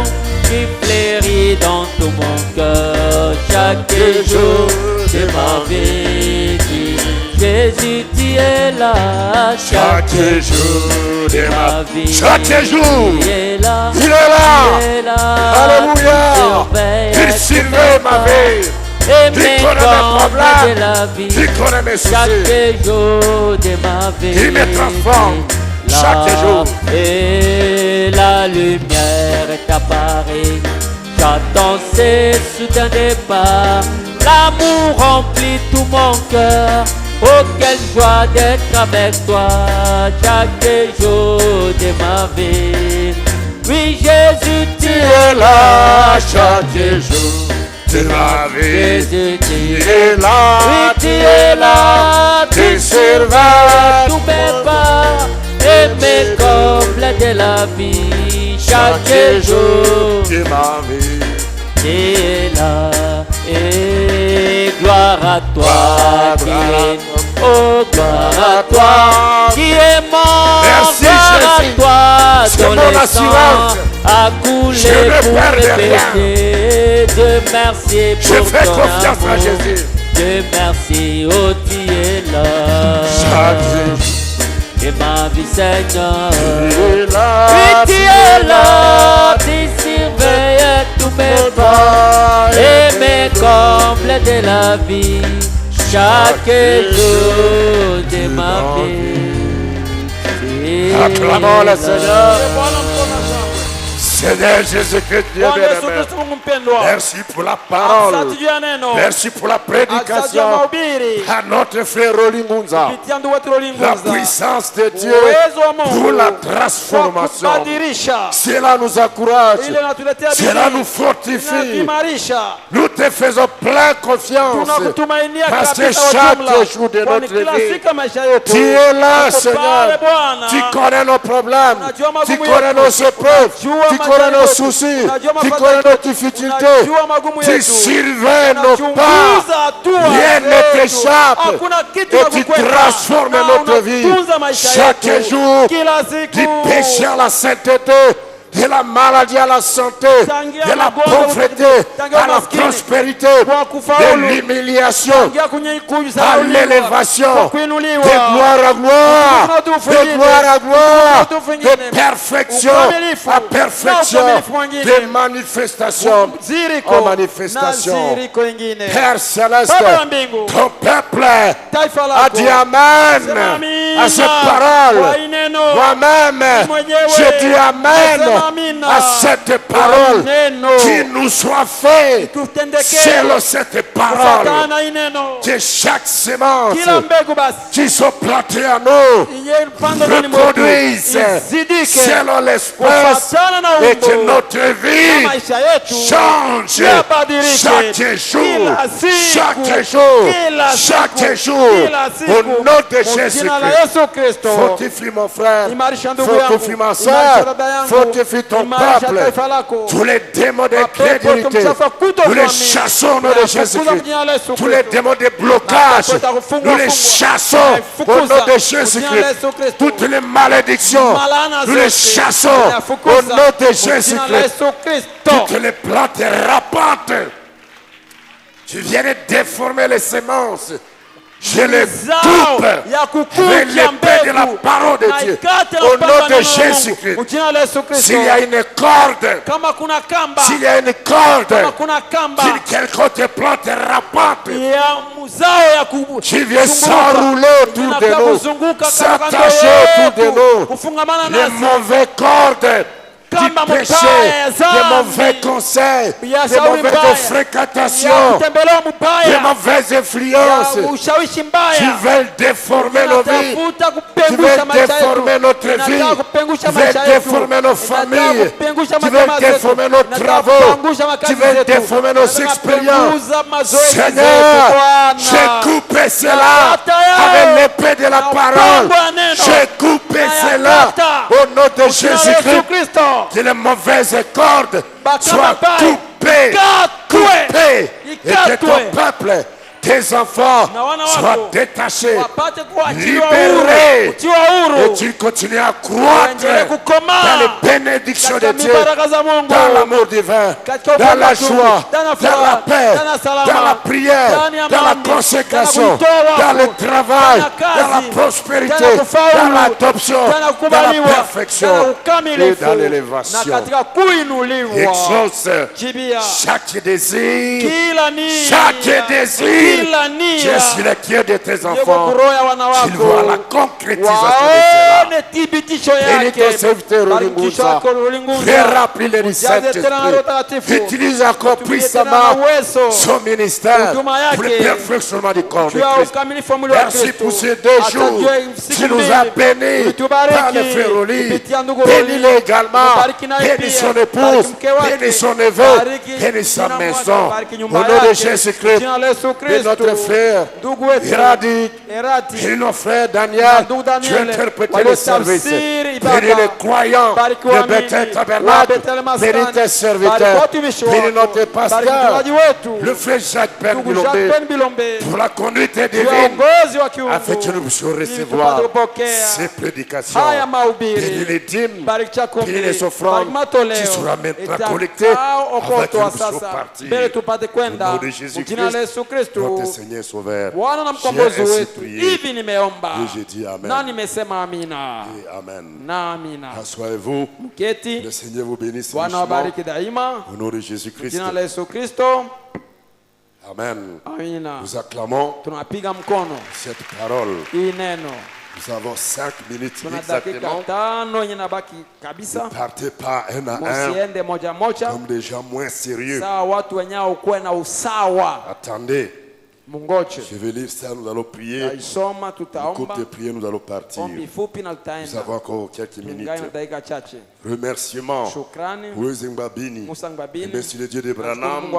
qui fleurit dans tout mon cœur. Chaque jour de ma vie, Jésus, tu es là. Chaque jour de ma vie, chaque jour, il est là. Il est là. Alléluia. Il surveille ma vie. Et Tu connais mes problèmes. de la vie, Tu connais mes soucis. chaque jour de ma vie, Il me transforme chaque jour. Et la lumière t'apparaît. J'attends ces soudains départs. L'amour remplit tout mon cœur. Oh, quelle joie d'être avec toi chaque jour de ma vie. Oui, Jésus, tu es là Chaque jour de ma vie, Jésus, tu Tu es là. oui, tu es là, Tu surveilles tous mes pas et mes combles de la vie. Chaque jour, de ma vie. tu es là. Et gloire à toi, qui est, oh, gloire à toi, qui est mort. Merci, gloire Jésus. à toi, C'est dont mon le sang assurance. a coulé Je ne pour perds mes de rien. péchés. Dieu merci Je pour fais ton confiance à amour. Jésus. Dieu merci, oh, tu es là. Chaque jour, Et ma vie, Seigneur. Tu es là. Oui, tu es là, tu surveilles tous mes pas et mes combles de la vie. Chaque jour de ma vie. Tu es Acclamons le là. Seigneur. Seigneur Jésus-Christ, Dieu Bwana Yesu bien-aimé. Kristo Mungu mpendwa, Merci pour la parole. asante juu ya neno, Merci pour la asante juu ya prédication mahubiri à notre frère Rolingunza. kupitia ndugu wetu La Rolinguza. puissance de Dieu Uwezo wa Mungu pour la kwa transformation. kubadilisha, Cela nous encourage. ile natuletea Cela nous bidii, fortifie. inatuimarisha. Nous te faisons plein confiance. Tunakutumainia Parce que kabisa chaque ujumla, jour de kwani notre kila vie, siku ya maisha yetu Tu es là, uko Seigneur. pale Bwana. Tu connais nos problèmes. Unajua magumu Tu yetu. connais nos épreuves. Unajua Tu connais majaribu nos yetu. soucis. Unajua Tu mafadhaiko connais nos yetu. difficultés. Unajua magumu Tu yetu. surveilles nos pas. Unachunguza hatua Rien ne zetu. t'échappe. Hakuna kitu Et cha tu kukwepa. transformes Na notre vie. unatunza maisha Chaque yetu. jour, Kila siku. du péché à la sainteté, de la maladie à la santé, Tangia de la magonjwa, pauvreté tangia à la umaskini, prospérité, kwa de kufaulu, l'humiliation tangia à kunyanyuliwa, l'élévation, kwa de kuinuliwa, gloire à gloire, Utukufu de mwingine, gloire à gloire, utukufu mwingine, de perfection ukamilifu, à perfection, na ukamilifu mwingine, de manifestation ziriko en manifestation. na ziriko ingine. Père Céleste, Baba wa mbingu, ton peuple taifa a lako dit Amen sema amina à cette kwa parole. hii neno. Moi-même, Mwenyewe, je dis Amen nasema amina à cette parole. neno. Qui nous soit fait Kutendeke selon cette parole. kufuatana hii neno. Que chaque sémence Kila mbegu basi qui sont plantées à nous iye mpando ndani mwetu reproduise izidike selon l'espèce kufuatana na et que umbo notre na vie maisha yetu change yabadilike. chaque jour, Kila siku, chaque jour, kila chaque siku, jour. kila siku. Au nom de Kwa Jésus jina la Christ. Yesu Kristo, Fortifie mon frère, imarisha ndugu yangu, fortifie ma imarisha soeur, dada yangu, fortifie ton imarisha peuple. taifa lako. Tous les démons de Mapepo crédulité, tumchafa kuto nous les kuamini. chassons au nom de Tunayafukuza Jésus-Christ. jina la Yesu Tous les Kristo. démons de blocage, Mapepo yatakufungwa nous les fungwa. chassons au nom Tunayafukuza de kwa jina la Jésus-Christ. Yesu Kristo. Toutes les malédictions, Malana nous les zote chassons au tunayafukuza nom de kwa jina la Jésus-Christ. Yesu Kristo. Toutes les plantes rampantes, tu viens de déformer les semences Je les coupe avec l'épée de la parole de Dieu. Au nom de Jésus-Christ. S'il y a une corde, s'il y a une corde, si quelqu'un te plante et rapporte, tu viens s'enrouler autour de nous, s'attacher autour de nous, les mauvaises cordes du péché, des mauvais conseils, des mauvaises fréquentations, des mauvaises influences. Tu veux déformer nos vies, tu veux déformer notre vie, tu veux déformer nos familles, tu veux déformer nos travaux, tu veux déformer nos expériences. Seigneur, j'ai coupé cela avec l'épée de la parole. J'ai coupé cela au nom de Jésus-Christ. Que les mauvaises cordes soient coupées, et que ton peuple, tes enfants soient détachés, libérés, et tu continues à croître dans les bénédictions de Dieu, dans l'amour divin, dans la joie, dans la paix, dans la prière, dans la consécration, dans le travail, dans la prospérité, dans l'adoption, dans la perfection et dans l'élévation. Exauce chaque désir, je suis le Dieu de tes enfants. Tu vois la concrétisation de cela. Et ton serviteur Olingusa, fais remplir les Saint-Esprit. Utilise encore puissamment son ministère pour le perfectionnement du corps de Christ. Merci pour ces 2 jours. Tu nous as bénis par le frère Oli. Bénis-le également. Bénis son épouse. Bénis son neveu. Bénis sa maison. Au nom de Jésus-Christ. Et notre frère Iradi et nos frères Daniel, tu interprètes le service. Bénis les croyants de Bethel Tabernacle. Bénis tes serviteurs. Bénis notre pasteur, le frère Jacques Ben Bilombe, pour la conduite divine, afin que nous puissions recevoir ces prédications. Bénis les dîmes, bénis les offrandes qui seront maintenant collectées afin que nous puissions partir. Au nom de Jésus-Christ, notre Seigneur Sauveur, j'ai ainsi prié et j'ai dit Amen. Et Amen. Assoyez-vous. Le Seigneur vous bénisse richement. Au nom de Jésus-Christ. Amen. Nous acclamons cette parole. Nous avons 5 minutes exactement. Ne partez pas un à un comme des gens moins sérieux. Attendez. Je vais lire ça, nous allons prier. Au cours de prière, nous allons partir. Nous avons encore quelques minutes. Remerciements pour Zembabini. Merci le Dieu de Branham,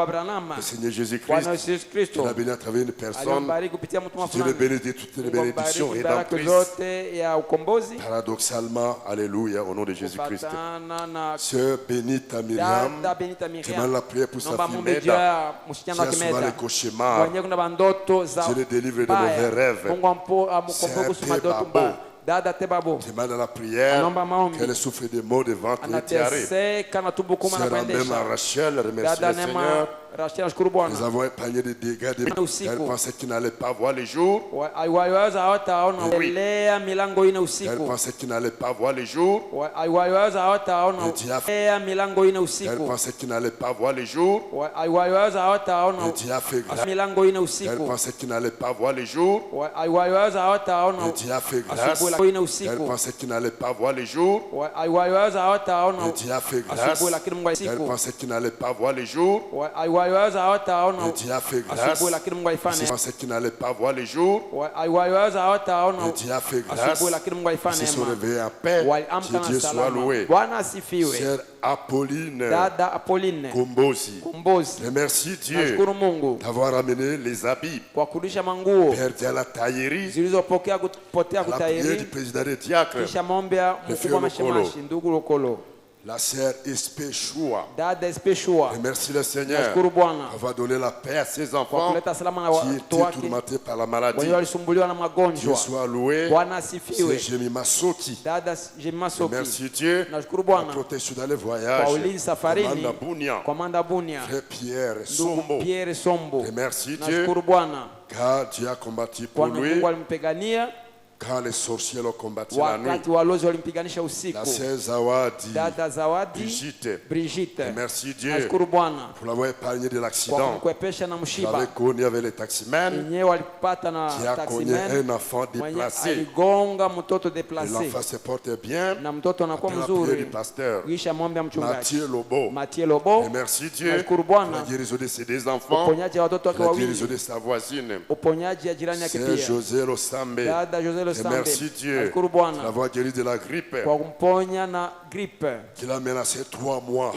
le Seigneur Jésus-Christ, qui l'a béni à travers une personne. Dieu le bénit de toutes les bénédictions rédemptrices. Paradoxalement, alléluia, au nom de Jésus-Christ. Sœur bénite à Myriam, qui demande la prière pour sa fille Meda, qui a souvent les cauchemars. Dieu le délivre de mauvais rêves. C'est un peu babo. Demande à la prière qu'elle souffre de maux de ventre et diarrhée. Sœur même à Rachel, remercie le Seigneur. Nous avons épargné des dégâts de elle pensait qu'il n'allait pas voir les jours. Oui. Elle pensait qu'il n'allait pas voir les jours. Elle pensait qu'il n'allait pas voir les jours. Dieu a fait grâce. Elle pensait qu'il n'allait pas voir les jours. Dieu a fait grâce. Elle pensait qu'il n'allait pas voir les jours. Dieu a fait grâce. Elle pensait qu'il n'allait pas voir les jours. Dieu a fait grâce. Elle pensait qu'il n'allait pas voir les jours. Dieu a fait grâce. Ils se sont réveillés en paix. Que Dieu soit loué. Sœur Apolline Kombosi, remercie Dieu d'avoir amené les habits. Père de la taillerie, la prière du président des diacres, le frère Lokolo. La sœur Espeshua. Dada Espeshua. Remercie le Seigneur. On va donner la paix à ses enfants qui étaient tourmentés par la maladie. Dieu soit loué. C'est Jemima Soki. Remercie Dieu. La protection dans les voyages. Commanda Bunia. Frère Pierre Sombo. Remercie Dieu. Car Dieu a combattu pour lui. Quand les sorciers l'ont combattu la nuit. La sœur Zawadi. Brigitte. Merci Dieu pour l'avoir épargné de l'accident. Il avait connu avec les taximens qui a connu un enfant déplacé. L'enfant se porte bien après la prière du pasteur Mathieu Lobo. Merci Dieu pour la guérison de ses deux enfants, pour la guérison de sa voisine. C'est José Losambe. Merci Dieu pour l'avoir guéri de la grippe qui l'a menacé 3 mois.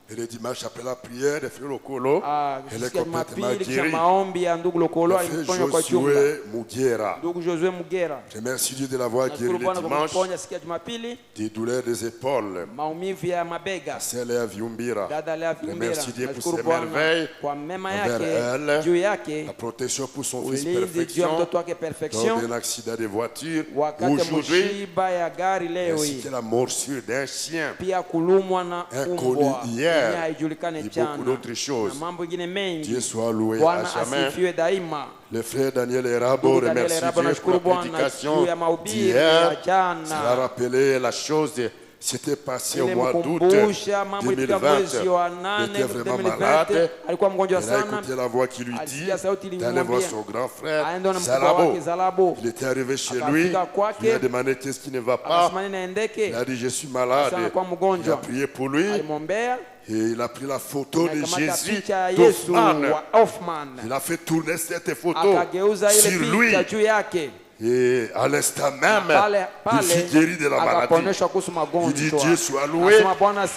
Et le dimanche après la prière, le frère Lokolo, elle est complètement guérie. Le frère Josué Mugera. Je remercie Dieu de l'avoir guéri le dimanche des douleurs des épaules. C'est Léa Viumbira. Je remercie Dieu pour ses merveilles envers elle, la protection pour son fils perfection lors d'un accident de voiture aujourd'hui, ainsi que la morsure d'un chien inconnu hier. Et beaucoup d'autres choses. Dieu soit loué à jamais. Le frère Daniel Erabo remercie Dieu pour la prédication d'hier. Ça a rappelé la chose C'était passé au mois d'août 2020. Il était vraiment malade. Il a écouté la voix qui lui dit d'aller voir son grand frère Zalabo. Il était arrivé chez lui. Il a demandé qu'est-ce qui ne va pas. Il a dit je suis malade. Il a prié pour lui. Et il a pris la photo de Jésus d'Hoffman. Il a fait tourner cette photo sur lui. Et à l'instant même, il fut guéri de la maladie. Il dit Dieu soit loué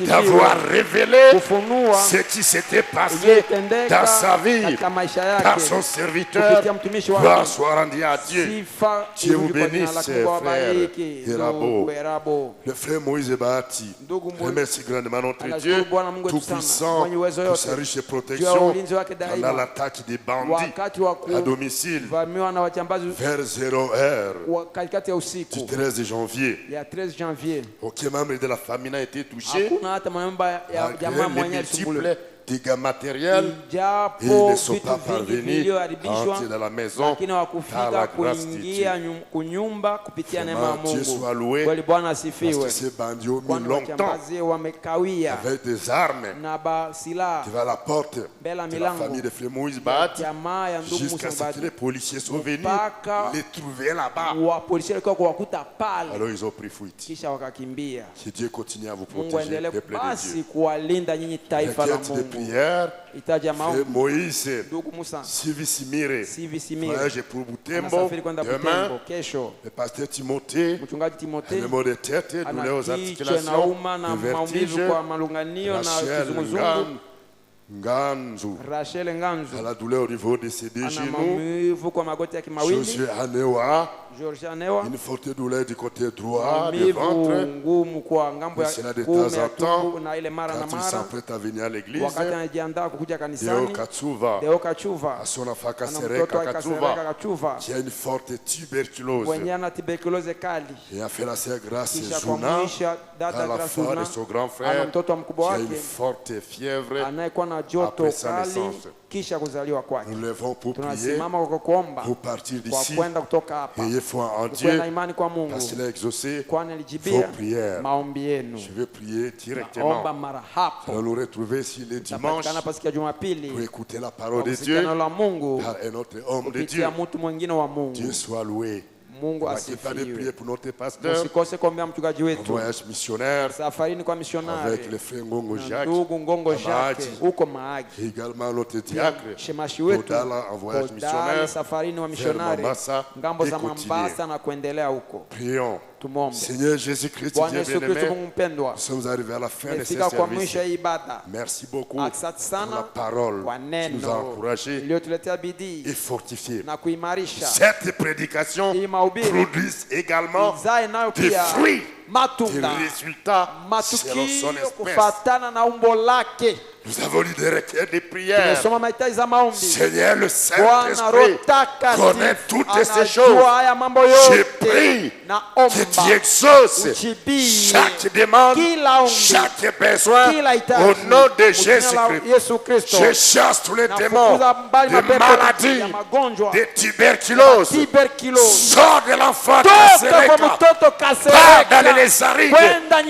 d'avoir révélé ce qui s'était passé dans sa vie par son serviteur. Gloire soit rendue à Dieu. Dieu vous bénisse, frère Erabo. Le frère Moïse Bahati remercie grandement notre Dieu tout-puissant pour sa riche protection pendant l'attaque des bandits à domicile vers 0 du 13 janvier. Aucun membre de la famille n'a été touché. Malgré les multiples dégâts matériels, et ils ne sont pas parvenus à entrer dans la maison par la grâce de Dieu. Dieu soit loué parce que ces bandits ont mis longtemps avec des armes devant la porte de la famille de frère Moïse Bahati jusqu'à ce que les policiers sont venus les trouver là-bas. Alors ils ont pris fuite. Que Dieu continue à vous protéger, peuple de Dieu. Prière, Moïse, Sivisimire, voyage pour Butembo, demain, le pasteur Timothée, le mot de tête, douleur aux articulations, le vertige, Rachel Nganzu, à la douleur au niveau de ses deux genoux, Josué Anewa, une forte douleur du côté droit, du ventre, mais c'est là de temps en temps, quand il s'apprête à venir à l'église, Deo Katsuva, à son enfant Kasereka Katsuva, qui a une forte tuberculose, et a fait la sœur Grâce Zuna, à la foi de son grand frère, qui a une forte fièvre, après sa naissance. Nous levons pour prier, pour partir d'ici. Ayez foi en Dieu, parce qu'il a exaucé vos prières. Je vais prier directement. Nous nous retrouver ici le dimanche pour écouter la parole de Dieu par un autre homme de Dieu. Dieu soit loué. Mungu asifiwe. Usikose kuombea mchungaji wetu. Safarini kwa misionari. Ndugu Ngongo Jacques huko Mahagi. Shemashi wetu Kodali safarini wa misionari ngambo za Mombasa na kuendelea huko. Seigneur Jésus-Christ, Dieu bien-aimé, nous sommes arrivés à la fin de ce service. Merci beaucoup pour la parole qui nous a encouragés et fortifiés. Cette prédication produit également des fruits. Les résultats selon son espèce. Nous avons lu des requêtes de prières. Seigneur, le Saint-Esprit connaît toutes ces choses. Je prie que tu exauces chaque demande, chaque besoin au nom de Jésus-Christ. Je chasse tous les démons de maladies, de tuberculose. Sors de l'enfant dans les arides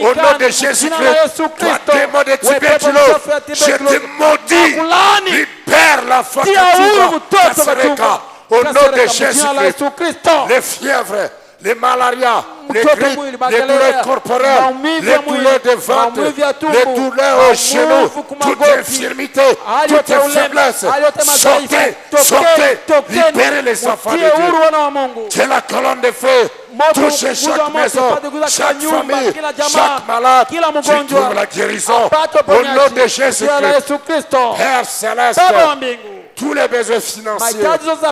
au nom de Jésus-Christ. Toi, démon de tuberculose, je te maudis, libère l'enfant au nom de Jésus-Christ. Les fièvres, les malarias, les grippes, les douleurs corporelles, les douleurs de ventre, les douleurs aux genoux, toute infirmité, toute faiblesse, sortez, libérez les enfants de Dieu. C'est la colonne de feu. Touchez chaque maison, chaque famille, chaque malade. Tu trouves la guérison au nom de Jésus-Christ. Père Céleste, tous les besoins financiers,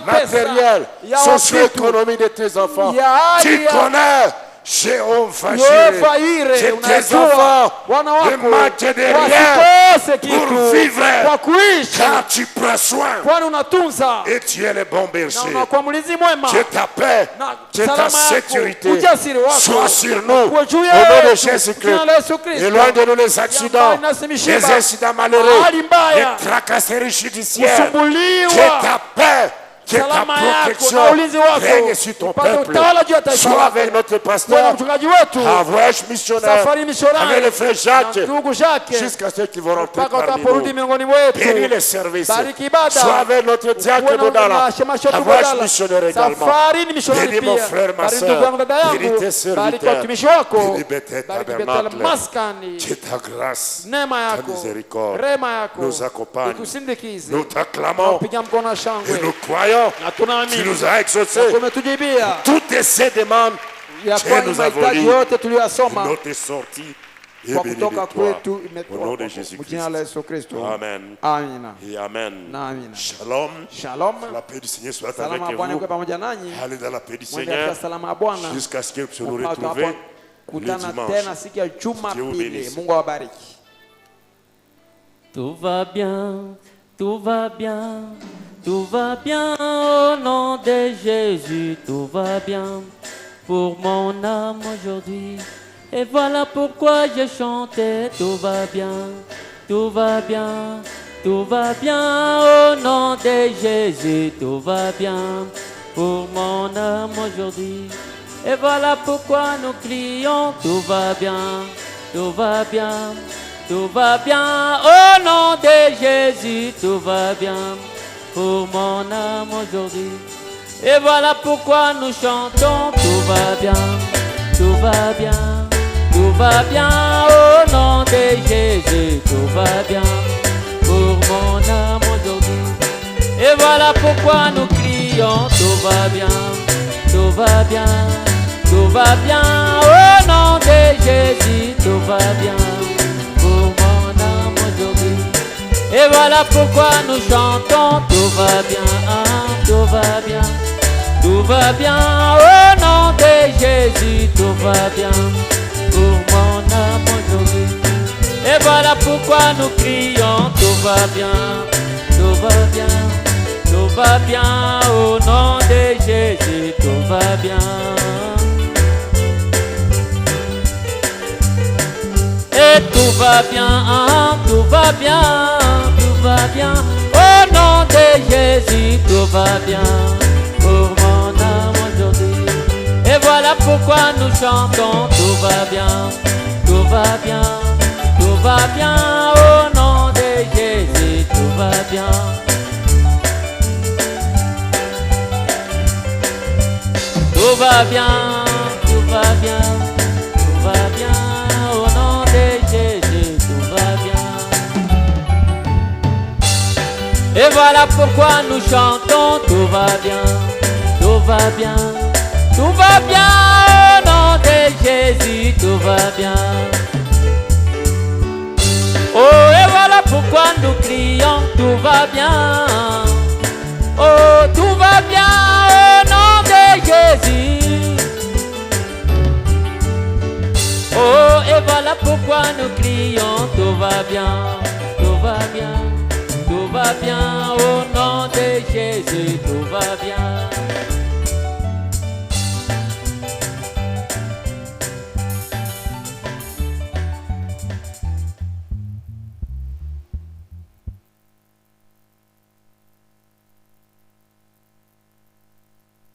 matériels, socio-économiques de tes enfants, tu connais. Jéhovah Jireh, que tes enfants ne manquent de rien pour vivre, car tu prends soin et tu es le bon berger. Que ta paix, que ta sécurité soit sur nous au nom de Jésus-Christ. Éloigne de nous les accidents, les incidents malheureux, les tracasseries judiciaires. Que ta paix, que ta protection règne sur ton peuple. Sois avec notre pasteur, voyage missionnaire, avec le frère Jacques, jusqu'à ceux qui vont rentrer parmi nous. Bénis les services. Sois avec notre diacre Bodala, voyage missionnaire également. Bénis mon frère, ma soeur. Bénis tes serviteurs. Bénis Bethel Tabernacle. Que ta grâce, ta miséricorde nous accompagne. Nous t'acclamons et nous croyons. Tu nous as exaucés. Toutes ces demandes que nous avons lues, notre sortie est bénie de toi. Au nom de Jésus-Christ. Amen. Et amen. Shalom. Que la paix du Seigneur soit avec vous. Allez dans la paix du Seigneur jusqu'à ce que nous nous retrouvions le dimanche. Dieu vous bénisse. Tout va bien, tout va bien. Tout va bien au nom de Jésus, tout va bien pour mon âme aujourd'hui. Et voilà pourquoi je chantais, tout va bien, tout va bien, tout va bien au nom de Jésus, tout va bien pour mon âme aujourd'hui. Et voilà pourquoi nous crions, tout va bien, tout va bien, tout va bien au nom de Jésus, tout va bien pour mon âme aujourd'hui. Et voilà pourquoi nous chantons, tout va bien, tout va bien, tout va bien au nom de Jésus, tout va bien pour mon âme aujourd'hui. Et voilà pourquoi nous crions, tout va bien, tout va bien, tout va bien au nom de Jésus, tout va bien pour mon âme aujourd'hui. Et voilà pourquoi nous chantons, tout va bien, tout va bien, tout va bien au nom de Jésus, tout va bien pour mon âme aujourd'hui. Et voilà pourquoi nous crions, tout va bien, tout va bien, tout va bien au nom de Jésus, tout va bien. Et tout va bien, tout va bien, tout va bien. Au nom de Jésus, tout va bien pour mon âme aujourd'hui. Et voilà pourquoi nous chantons, tout va bien, tout va bien, tout va bien. Au nom de Jésus, tout va bien. Tout va bien, tout va bien, tout va bien. Au nom de Jésus, tout va bien. Et voilà pourquoi nous chantons, tout va bien, tout va bien, tout va bien. Au nom de Jésus, tout va bien. Oh, et voilà pourquoi nous crions, tout va bien. Oh, tout va bien au nom de Jésus. Oh, et voilà pourquoi nous crions, tout va bien, tout va bien, tout va bien au nom de Jésus, tout va bien.